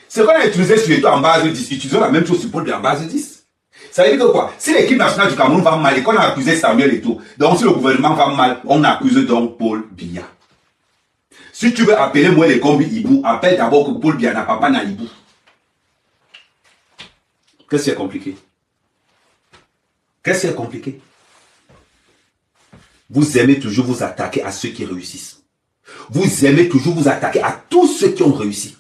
Ce qu'on a utilisé sur Eto'o en base 10, utilisons la même chose sur Paul Biya en base 10. Ça veut dire que quoi? Si l'équipe nationale du Cameroun va mal et qu'on a accusé Samuel Eto'o, donc si le gouvernement va mal, on accuse donc Paul Biya. Si tu veux appeler moi les combis Ibou, appelle d'abord que Paul Biya n'a pas na Ibou. Qu'est-ce qui est compliqué? Qu'est-ce qui est compliqué? Vous aimez toujours vous attaquer à ceux qui réussissent. Vous aimez toujours vous attaquer à tous ceux qui ont réussi.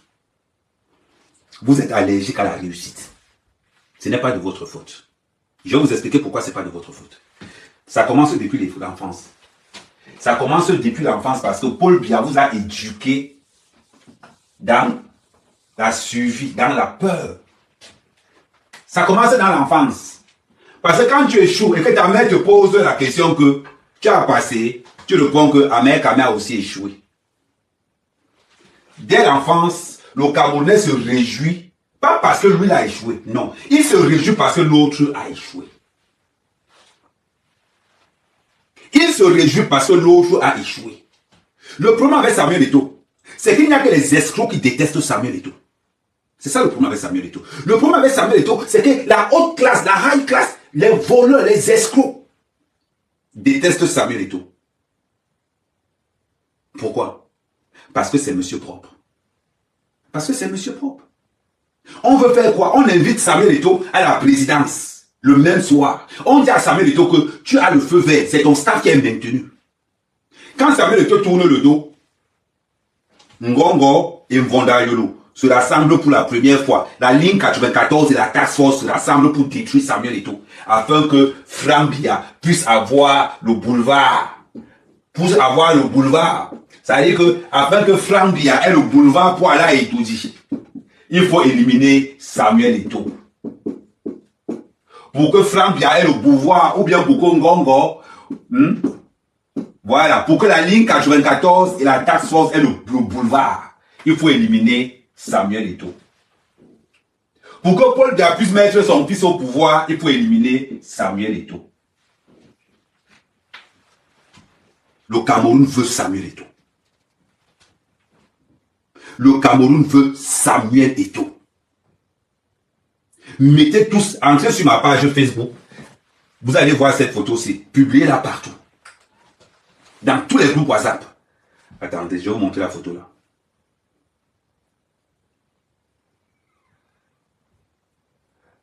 Vous êtes allergique à la réussite. Ce n'est pas de votre faute. Je vais vous expliquer pourquoi ce n'est pas de votre faute. Ça commence depuis l'enfance. Ça commence depuis l'enfance parce que Paul Biya vous a éduqué dans la survie, dans la peur. Ça commence dans l'enfance. Parce que quand tu échoues et que ta mère te pose la question que tu as passé, tu réponds que Ahmed Kame a aussi échoué. Dès l'enfance, le Camerounais se réjouit, pas parce que lui a échoué, non. Il se réjouit parce que l'autre a échoué. Il se réjouit parce que l'autre a échoué. Le problème avec Samuel Eto'o, c'est qu'il n'y a que les escrocs qui détestent Samuel Eto'o. C'est ça le problème avec Samuel Eto'o. Le problème avec Samuel Eto'o, c'est que la haute classe, la high class, les voleurs, les escrocs détestent Samuel Eto'o. Pourquoi? Parce que c'est monsieur propre. Parce que c'est monsieur propre. On veut faire quoi? On invite Samuel Eto'o à la présidence le même soir. On dit à Samuel Eto'o que tu as le feu vert, c'est ton staff qui est maintenu. Quand Samuel Eto'o tourne le dos, Ngongo et Mvondayolo se rassemblent pour la première fois. La ligne 94 et la task force se rassemblent pour détruire Samuel Eto'o, afin que Frank Biya puisse avoir le boulevard. Ça veut dire que, afin que Frank Biya ait le boulevard pour aller à Etoudi, il faut éliminer Samuel Eto'o. Pour que Frank Biya ait le pouvoir, ou bien pour que Ngongo, voilà, pour que la ligne 94 et la task force aient le boulevard, il faut éliminer Samuel Eto'o. Pour que Paul Biya puisse mettre son fils au pouvoir, il faut éliminer Samuel Eto'o. Le Cameroun veut Samuel Eto'o. Le Cameroun veut Samuel Eto'o. Mettez tous, entrez sur ma page Facebook. Vous allez voir cette photo, c'est publiez-la partout. Dans tous les groupes WhatsApp. Attendez, je vais vous montrer la photo là.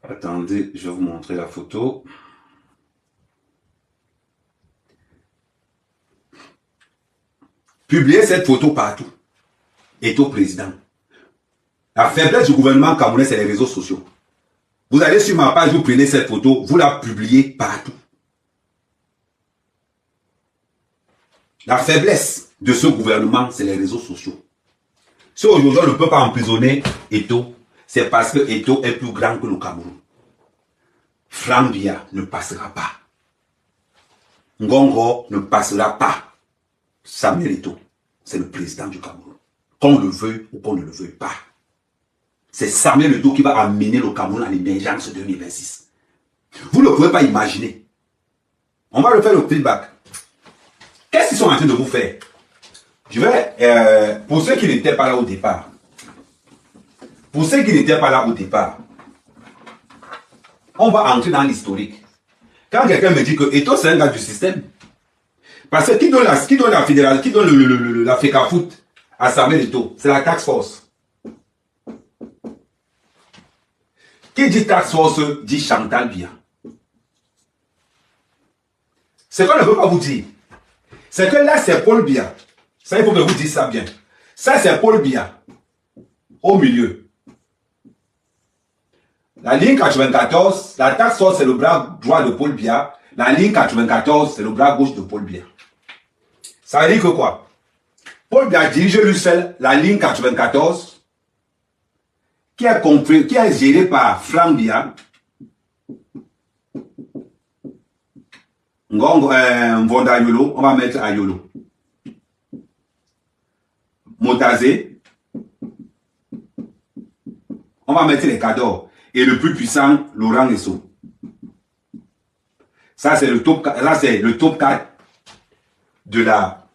Attendez, je vais vous montrer la photo. Publiez cette photo partout. Eto'o président. La faiblesse du gouvernement camerounais, c'est les réseaux sociaux. Vous allez sur ma page, vous prenez cette photo, vous la publiez partout. La faiblesse de ce gouvernement, c'est les réseaux sociaux. Si aujourd'hui on ne peut pas emprisonner Eto'o, c'est parce que Eto'o est plus grand que le Cameroun. Frank Biya ne passera pas. Ngongo ne passera pas. Samuel Eto'o, c'est le président du Cameroun. Qu'on le veuille ou qu'on ne le veuille pas. C'est Samuel Eto'o qui va amener le Cameroun à l'émergence 2026. Vous ne pouvez pas imaginer. On va le faire le feedback. Qu'est-ce qu'ils sont en train de vous faire? Je vais, pour ceux qui n'étaient pas là au départ, on va entrer dans l'historique. Quand quelqu'un me dit que Eto'o c'est un gars du système, parce que qui donne la fédération, qui donne la FECAFOOT à Samuel Eto'o, c'est la task force. Qui dit task force dit Chantal Biya. Ce qu'on ne veut pas vous dire, c'est que là c'est Paul Biya. Ça, il faut que vous disiez ça bien. Ça, c'est Paul Biya. Au milieu. La ligne 94, la task force, c'est le bras droit de Paul Biya. La ligne 94, c'est le bras gauche de Paul Biya. Ça veut dire que quoi? Paul Biya dirige lui seul la ligne 94, qui est gérée par Frank Biya, Mvonda Yolo, on va mettre à Yolo. Motazé, on va mettre les cadors. Et le plus puissant, Laurent Esso. Ça, c'est le top 4 de la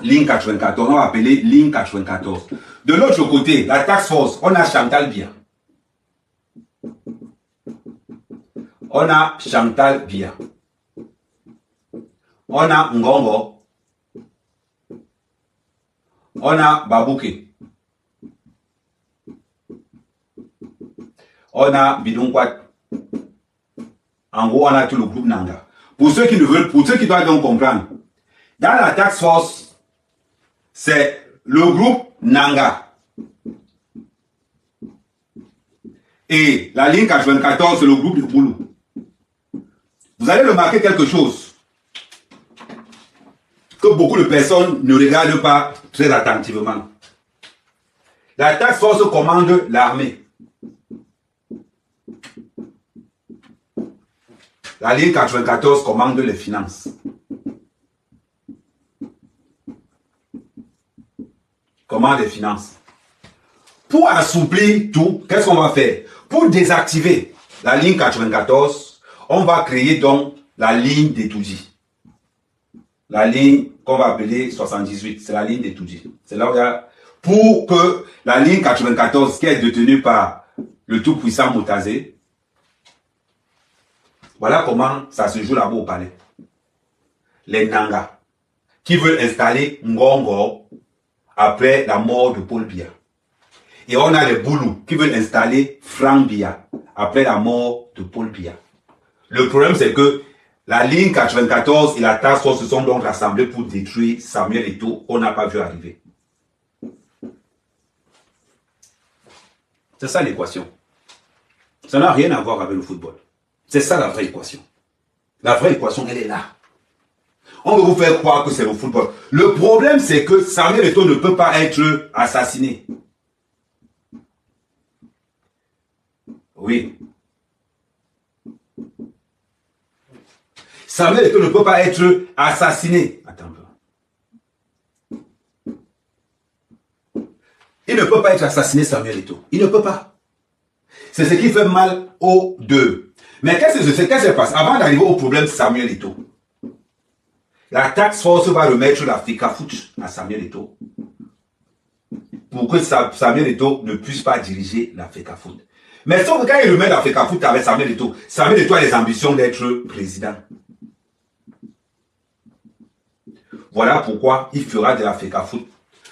ligne 94. On va appeler ligne 94. De l'autre côté, la task force, on a Chantal Biya. On a Chantal Biya. On a Ngongo. On a Babouké. On a Bidonkwat. En gros, on a tout le groupe Nanga. Pour ceux qui doivent donc comprendre, dans la task force, c'est le groupe Nanga. Et la ligne 94, c'est le groupe de Boulou. Vous allez remarquer quelque chose que beaucoup de personnes ne regardent pas très attentivement. La task force commande l'armée. La ligne 94 commande les finances. Commande les finances. Pour assouplir tout, qu'est-ce qu'on va faire? Pour désactiver la ligne 94, on va créer donc la ligne d'Etoudi. La ligne qu'on va appeler 78, c'est la ligne d'Etoudi. C'est là où il y a... Pour que la ligne 94, qui est détenue par le tout-puissant Motazé, voilà comment ça se joue là-bas au palais. Les Nanga, qui veulent installer Ngongo après la mort de Paul Biya. Et on a les Boulou, qui veulent installer Frank Biya après la mort de Paul Biya. Le problème, c'est que la ligne 94 et la task force se sont donc rassemblés pour détruire Samuel Eto'o. On n'a pas vu arriver. C'est ça l'équation. Ça n'a rien à voir avec le football. C'est ça la vraie équation. La vraie équation, elle est là. On veut vous faire croire que c'est le football. Le problème, c'est que Samuel Eto'o ne peut pas être assassiné. Oui. Samuel Eto'o ne peut pas être assassiné. Attends un peu. Il ne peut pas être assassiné, Samuel Eto'o. Il ne peut pas. C'est ce qui fait mal aux deux. Mais qu'est-ce qui se passe? Avant d'arriver au problème Samuel Eto'o, la task force va remettre la FECAFOOT à Samuel Eto'o pour que Samuel Eto'o ne puisse pas diriger la FECAFOOT. Mais sauf que quand il remet la FECAFOOT avec Samuel Eto'o a les ambitions d'être président. Voilà pourquoi il fera de la FECAFOOT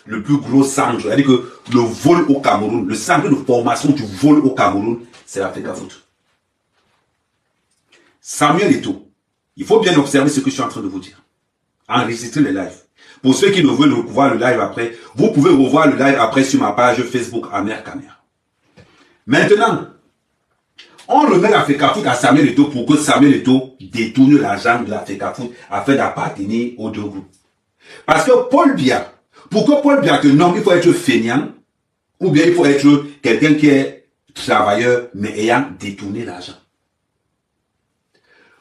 le plus gros centre. C'est-à-dire que le vol au Cameroun, le centre de formation du vol au Cameroun, c'est la FECAFOOT. Samuel Eto'o, il faut bien observer ce que je suis en train de vous dire. Enregistrez le live. Pour ceux qui ne veulent voir le live après, vous pouvez revoir le live après sur ma page Facebook Amer Kamer. Maintenant, on remet la FECAFOOT à Samuel Eto'o pour que Samuel Eto'o détourne l'argent de la FECAFOOT afin d'appartenir aux deux groupes. Parce que Paul Biya, pour que Paul Biya te nomme, il faut être feignant, ou bien il faut être quelqu'un qui est travailleur, mais ayant détourné l'argent.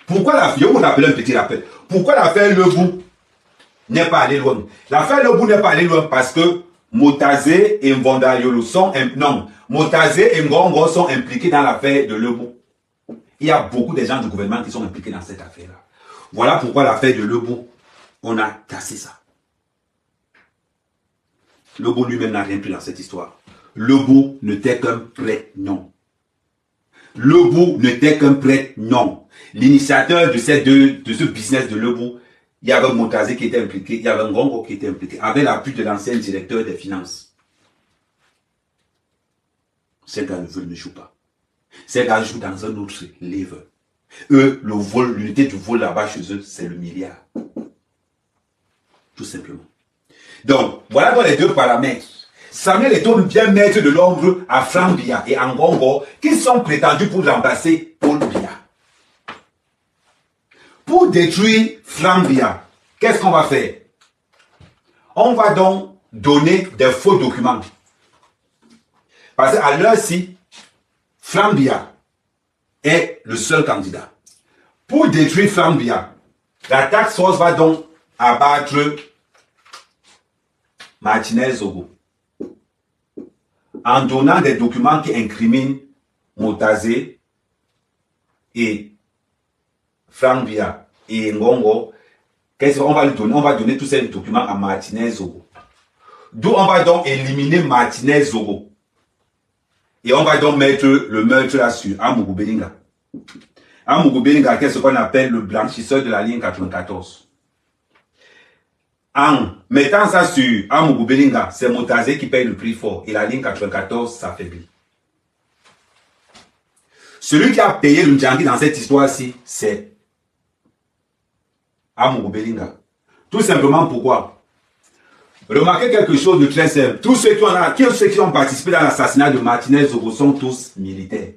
Pourquoi l'affaire, on l'appelle un petit rappel, pourquoi l'affaire Lebou n'est pas allée loin? L'affaire Lebou n'est pas allée loin parce que Motazé et Mvonda Yolo Motazé et Ngongo sont impliqués dans l'affaire de Lebou. Il y a beaucoup de gens du gouvernement qui sont impliqués dans cette affaire-là. Voilà pourquoi l'affaire de Lebou, on a cassé ça. Lebou lui-même n'a rien pris dans cette histoire. Lebou n'était qu'un prête-nom. Lebou n'était qu'un prête-nom. L'initiateur de ce business de Lebou, il y avait Motazé qui était impliqué, il y avait Ngongo qui était impliqué, avec l'appui de l'ancien directeur des finances. Ces gars ne jouent pas. Ces gars jouent dans un autre level. Eux, le vol, l'unité du vol là-bas chez eux, c'est le milliard. Tout simplement. Donc, voilà dans les deux paramètres. Samuel Eto'o vient mettre de l'ombre à Frank Biya et à Ngongo qui sont prétendus pour remplacer Paul Biya. Pour détruire Frank Biya, qu'est-ce qu'on va faire? On va donc donner des faux documents. Parce qu'à l'heure-ci, Frank Biya est le seul candidat. Pour détruire Frank Biya, la task force va donc abattre Martinez Zogo en donnant des documents qui incriminent Motazé et Frank Biya et Ngongo. Qu'est-ce qu'on va lui donner? On va donner tous ces documents à Martinez Zogo. D'où on va donc éliminer Martinez Zogo. Et on va donc mettre le meurtre là sur Amougou Belinga. Amougou Belinga, qu'est-ce qu'on appelle le blanchisseur de la ligne 94. En mettant ça sur Amougou Belinga, c'est Motazé qui paye le prix fort. Et la ligne 94 s'affaiblit. Celui qui a payé le Ndjangi dans cette histoire-ci, c'est Amougou Belinga. Tout simplement pourquoi? Remarquez quelque chose de très simple. Tous ceux qui ont participé dans l'assassinat de Martinez Zogo sont tous militaires.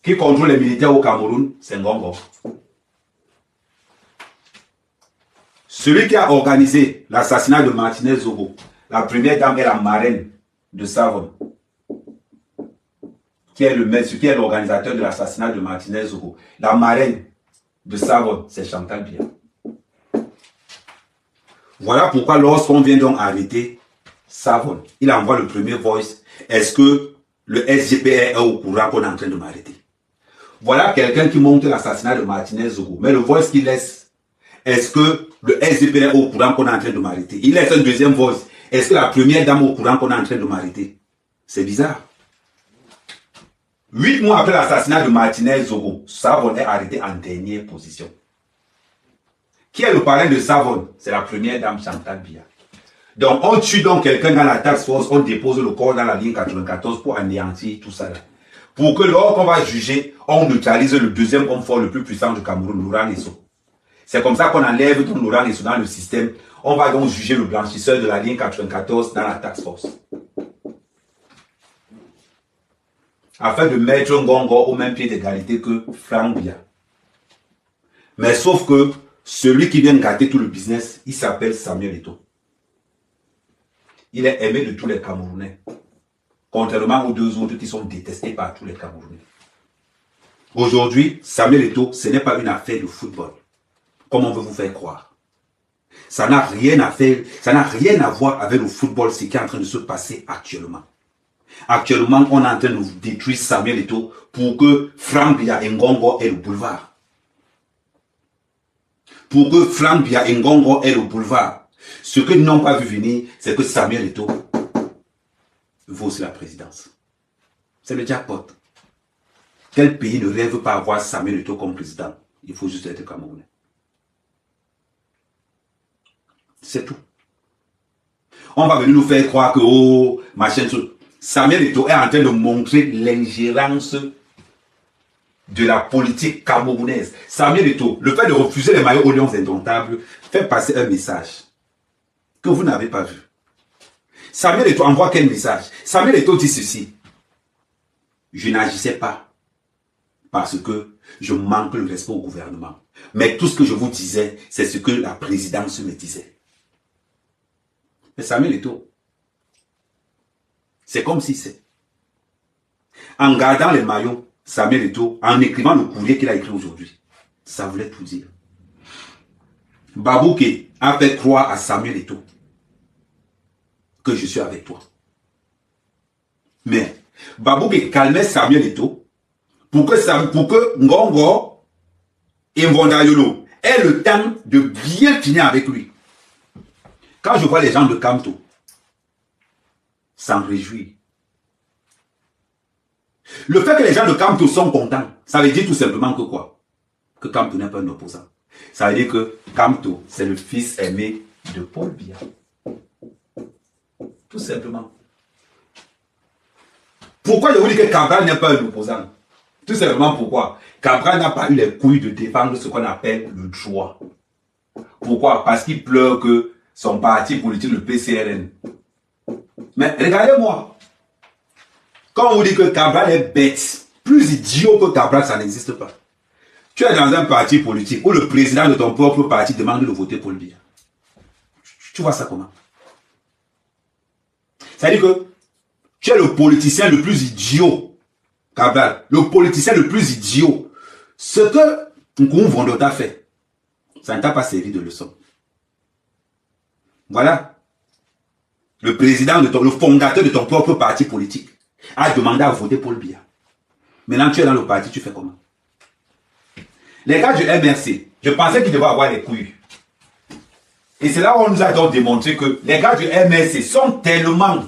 Qui contrôle les militaires au Cameroun, c'est Ngongo. Celui qui a organisé l'assassinat de Martinez Zogo, la première dame est la marraine de Savon, qui est l'organisateur de l'assassinat de Martinez Zogo. La marraine de Savon, c'est Chantal Biya. Voilà pourquoi lorsqu'on vient donc arrêter Savon, il envoie le premier voice. Est-ce que le SGPR est au courant qu'on est en train de m'arrêter? Voilà quelqu'un qui montre l'assassinat de Martinez Zogo. Mais le voice qu'il laisse, est-ce que le SGPR est au courant qu'on est en train de m'arrêter? Il laisse un deuxième voice. Est-ce que la première dame est au courant qu'on est en train de m'arrêter? C'est bizarre. 8 mois après l'assassinat de Martinez Zogo, Savon est arrêté en dernière position. Qui est le parrain de Savon? C'est la première dame Chantal Biya. Donc on tue donc quelqu'un dans la task force, on dépose le corps dans la ligne 94 pour anéantir tout ça là. Pour que lorsqu'on va juger, on neutralise le deuxième homme fort le plus puissant du Cameroun, Laurent Lesso. C'est comme ça qu'on enlève ton Laurent Ngeso dans le système. On va donc juger le blanchisseur de la ligne 94 dans la task force. Afin de mettre Ngongo au même pied d'égalité que Franck Biya. Mais sauf que celui qui vient gâter tout le business, il s'appelle Samuel Eto'o. Il est aimé de tous les Camerounais. Contrairement aux deux autres qui sont détestés par tous les Camerounais. Aujourd'hui, Samuel Eto'o, ce n'est pas une affaire de football. Comme on veut vous faire croire. Ça n'a rien à faire, ça n'a rien à voir avec le football, ce qui est en train de se passer actuellement. Actuellement, on est en train de détruire Samuel Eto'o pour que Franck Biya et Ngongo aient le boulevard. Pour que Franck Biya et Ngongo aient le boulevard. Ce que nous n'avons pas vu venir, c'est que Samuel Eto'o vaut aussi la présidence. C'est le jackpot. Quel pays ne rêve pas avoir Samuel Eto'o comme président? Il faut juste être Camerounais. C'est tout. On va venir nous faire croire que, oh, machin, Samuel Eto'o est en train de montrer l'ingérence de la politique camerounaise. Samuel Eto'o, le fait de refuser les maillots aux Lions indomptables, fait passer un message que vous n'avez pas vu. Samuel Eto'o envoie quel message? Samuel Eto'o dit ceci. Je n'agissais pas parce que je manque le respect au gouvernement. Mais tout ce que je vous disais, c'est ce que la présidence me disait. Mais Samuel Eto'o, c'est comme si c'est. En gardant les maillots, Samuel Eto'o, en écrivant le courrier qu'il a écrit aujourd'hui, ça voulait tout dire. Babouké a fait croire à Samuel Eto'o que je suis avec toi. Mais Babouké calmait Samuel Eto'o pour que Ngongo et Mvondayolo aient le temps de bien finir avec lui. Quand je vois les gens de Kamto s'en réjouir, le fait que les gens de Kamto sont contents, ça veut dire tout simplement que quoi? Que Kamto n'est pas un opposant. Ça veut dire que Kamto, c'est le fils aimé de Paul Biya. Tout simplement. Pourquoi je vous dis que Cabral n'est pas un opposant? Tout simplement pourquoi? Cabral n'a pas eu les couilles de défendre ce qu'on appelle le droit. Pourquoi? Parce qu'il pleure que son parti politique, le PCRN. Mais regardez-moi. Quand on vous dit que Cabral est bête, plus idiot que Cabral, ça n'existe pas. Tu es dans un parti politique où le président de ton propre parti demande de voter pour lui. Tu vois ça comment? C'est-à-dire que tu es le politicien le plus idiot, Cabral. Le politicien le plus idiot. Ce que Nkoumvondo t'a fait, ça ne t'a pas servi de leçon. Voilà. Le président le fondateur de ton propre parti politique a demandé à voter Paul Biya. Maintenant, tu es dans le parti, tu fais comment? Les gars du MRC, je pensais qu'ils devaient avoir les couilles. Et c'est là où on nous a donc démontré que les gars du MRC sont tellement...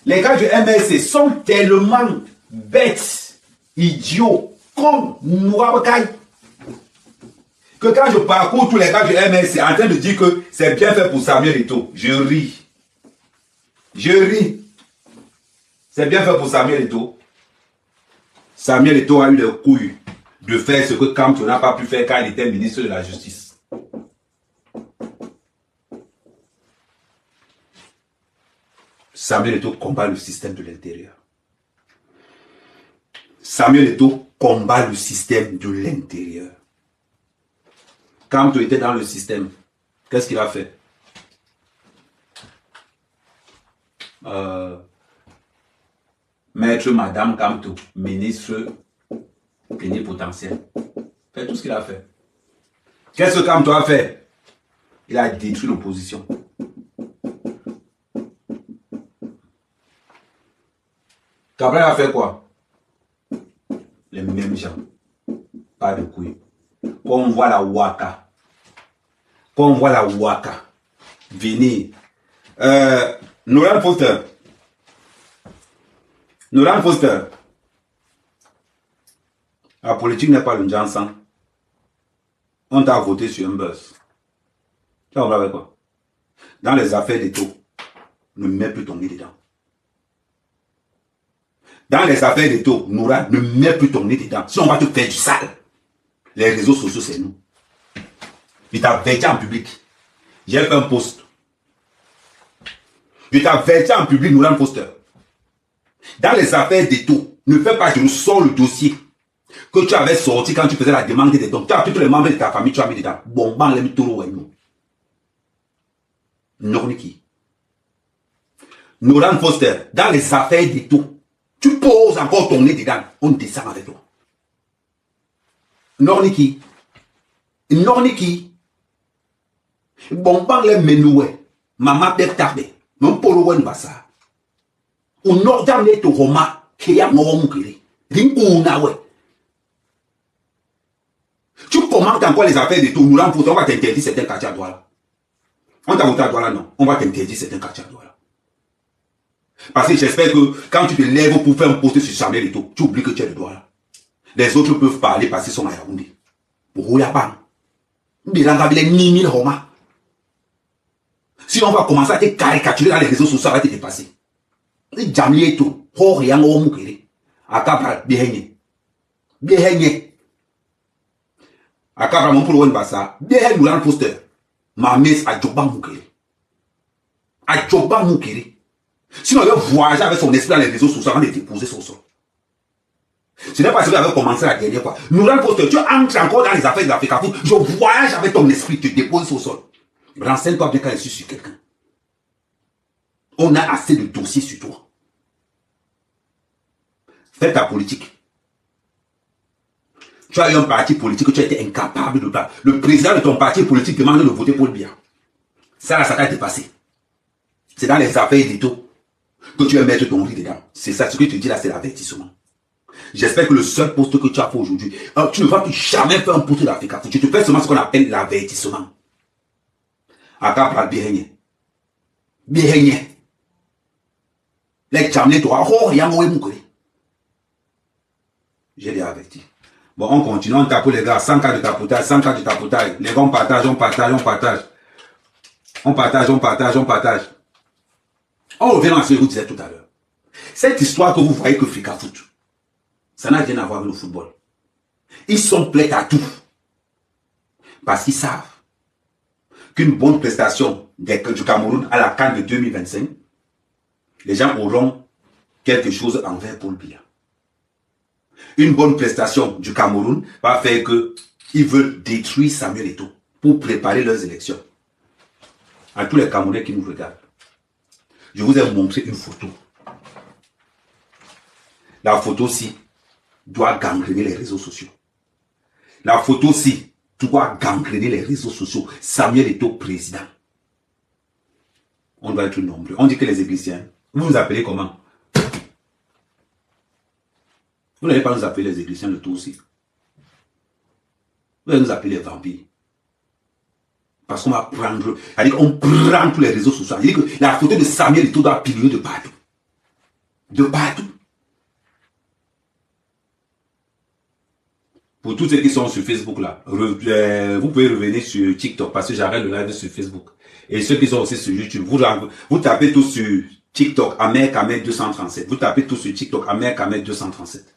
Les gars du MRC sont tellement bêtes, idiots, comme Nouabakai, que quand je parcours tous les gars du MRC en train de dire que c'est bien fait pour Samuel Eto'o, je ris. Je ris. C'est bien fait pour Samuel Eto'o. Samuel Eto'o a eu les couilles de faire ce que Kamto n'a pas pu faire quand il était ministre de la Justice. Samuel Eto'o combat le système de l'intérieur. Samuel Eto'o combat le système de l'intérieur. Kamto était dans le système. Qu'est-ce qu'il a fait? Maître Madame Kamto, ministre plénipotentiaire. Fait tout ce qu'il a fait. Qu'est-ce que Kamto a fait? Il a détruit l'opposition. Cabral a fait quoi? Les mêmes gens. Pas de couilles. Quand on voit la Ouaka. Quand on voit la Ouaka venir. Nolan Foster. Nolan Foster. La politique n'est pas le Jansan. On t'a voté sur un buzz. Tu vas voir avec quoi? Dans les affaires d'Eto'o, ne mets plus ton nez dedans. Dans les affaires d'Eto'o, Noura, ne mets plus ton nez dedans. Si on va te faire du sale, les réseaux sociaux, c'est nous. Je t'avertis en public. J'ai fait un post. Je t'avertis en public, Nolan Foster. Dans les affaires d'étau, ne fais pas, je nous sors le dossier que tu avais sorti quand tu faisais la demande des dons. Tu as pris tous les membres de ta famille, tu as mis dedans. Bon, ban, les taureaux, ouais, non. Norniki. Nolan Foster, dans les affaires d'étau, tu poses encore ton nez dedans. On descend avec toi. Norniki. Norniki. Bon, ban, les menoués. Maman, bête tarde. Mon polo, ouais, bassa. Ou non, jamais to Roma, qui a mon mourir. Ring ouais. Tu commentes encore les affaires de tout. Nous l'envoûtons, on va t'interdire certains quartiers à Douala. On t'a voté à Douala, non. On va t'interdire certains quartiers à Douala. Parce que j'espère que quand tu te lèves pour faire un post sur Samuel et tout, tu oublies que tu es de Douala. Les autres peuvent parler parce qu'ils sont à Yaoundé. Rouyaban. Bilangabile ni 1000 Roma. Si on va commencer à te caricaturer dans les réseaux sociaux, ça va te dépasser. Jamie et tout. Oh, rien au moukiri. Akabra, bien. Bien. Akabra, mon pour le bassa. Bien, nous l'en poster. Ma messe a Djoba moukiri. A Djoba moukiri. Sinon, il va voyager avec son esprit dans les réseaux sociaux avant de déposer son sol. Ce n'est pas ce que avait commencé la dernière fois. Nous l'en poster. Tu entres encore dans les affaires d'Afrique. Je voyage avec ton esprit, tu déposes son sol. Renseigne-toi bien quand je suis sur quelqu'un. On a assez de dossiers sur toi. Fais ta politique. Tu as eu un parti politique que tu as été incapable de battre. Le président de ton parti politique demande de voter pour le bien. Ça t'a dépassé. C'est dans les affaires d'État que tu vas mettre ton riz dedans. C'est ça, ce que tu dis là, c'est l'avertissement. J'espère que le seul poste que tu as fait aujourd'hui, tu ne vas plus jamais faire un poste d'Afrique. Tu te fais seulement ce qu'on appelle l'avertissement. Akapra bien. Bien. Les chamés, toi, oh, rien au moukri. J'ai déjà averti. Bon, on continue, on tape les gars, 100 cas de tapotage, 100 cas de tapotage. Les gars, on partage. On revient à ce que je vous disais tout à l'heure. Cette histoire que vous voyez que Frika Foot, ça n'a rien à voir avec le football. Ils sont prêts à tout. Parce qu'ils savent qu'une bonne prestation du Cameroun à la CAN de 2025, les gens auront quelque chose envers Paul Biya. Une bonne prestation du Cameroun va faire qu'ils veulent détruire Samuel Eto'o pour préparer leurs élections. À tous les Camerounais qui nous regardent, je vous ai montré une photo. La photo-ci doit gangréner les réseaux sociaux. La photo-ci doit gangréner les réseaux sociaux. Samuel Eto'o président. On doit être nombreux. On dit que les églisiens, vous vous appelez comment? Vous n'allez pas nous appeler les églisiens de tout aussi. Vous allez nous appeler les vampires. Parce qu'on va prendre, c'est-à-dire qu'on prend tous les réseaux sociaux. C'est-à-dire que la photo de Samuel Eto'o doit piler de partout. De partout. Pour tous ceux qui sont sur Facebook là, vous pouvez revenir sur TikTok parce que j'arrête le live sur Facebook. Et ceux qui sont aussi sur YouTube, vous tapez tous sur TikTok, Ahmed 237. Vous tapez tous sur TikTok, Ahmed 237.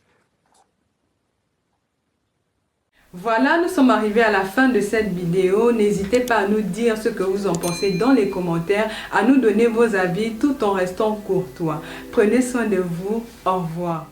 Voilà, nous sommes arrivés à la fin de cette vidéo. N'hésitez pas à nous dire ce que vous en pensez dans les commentaires, à nous donner vos avis tout en restant courtois. Prenez soin de vous. Au revoir.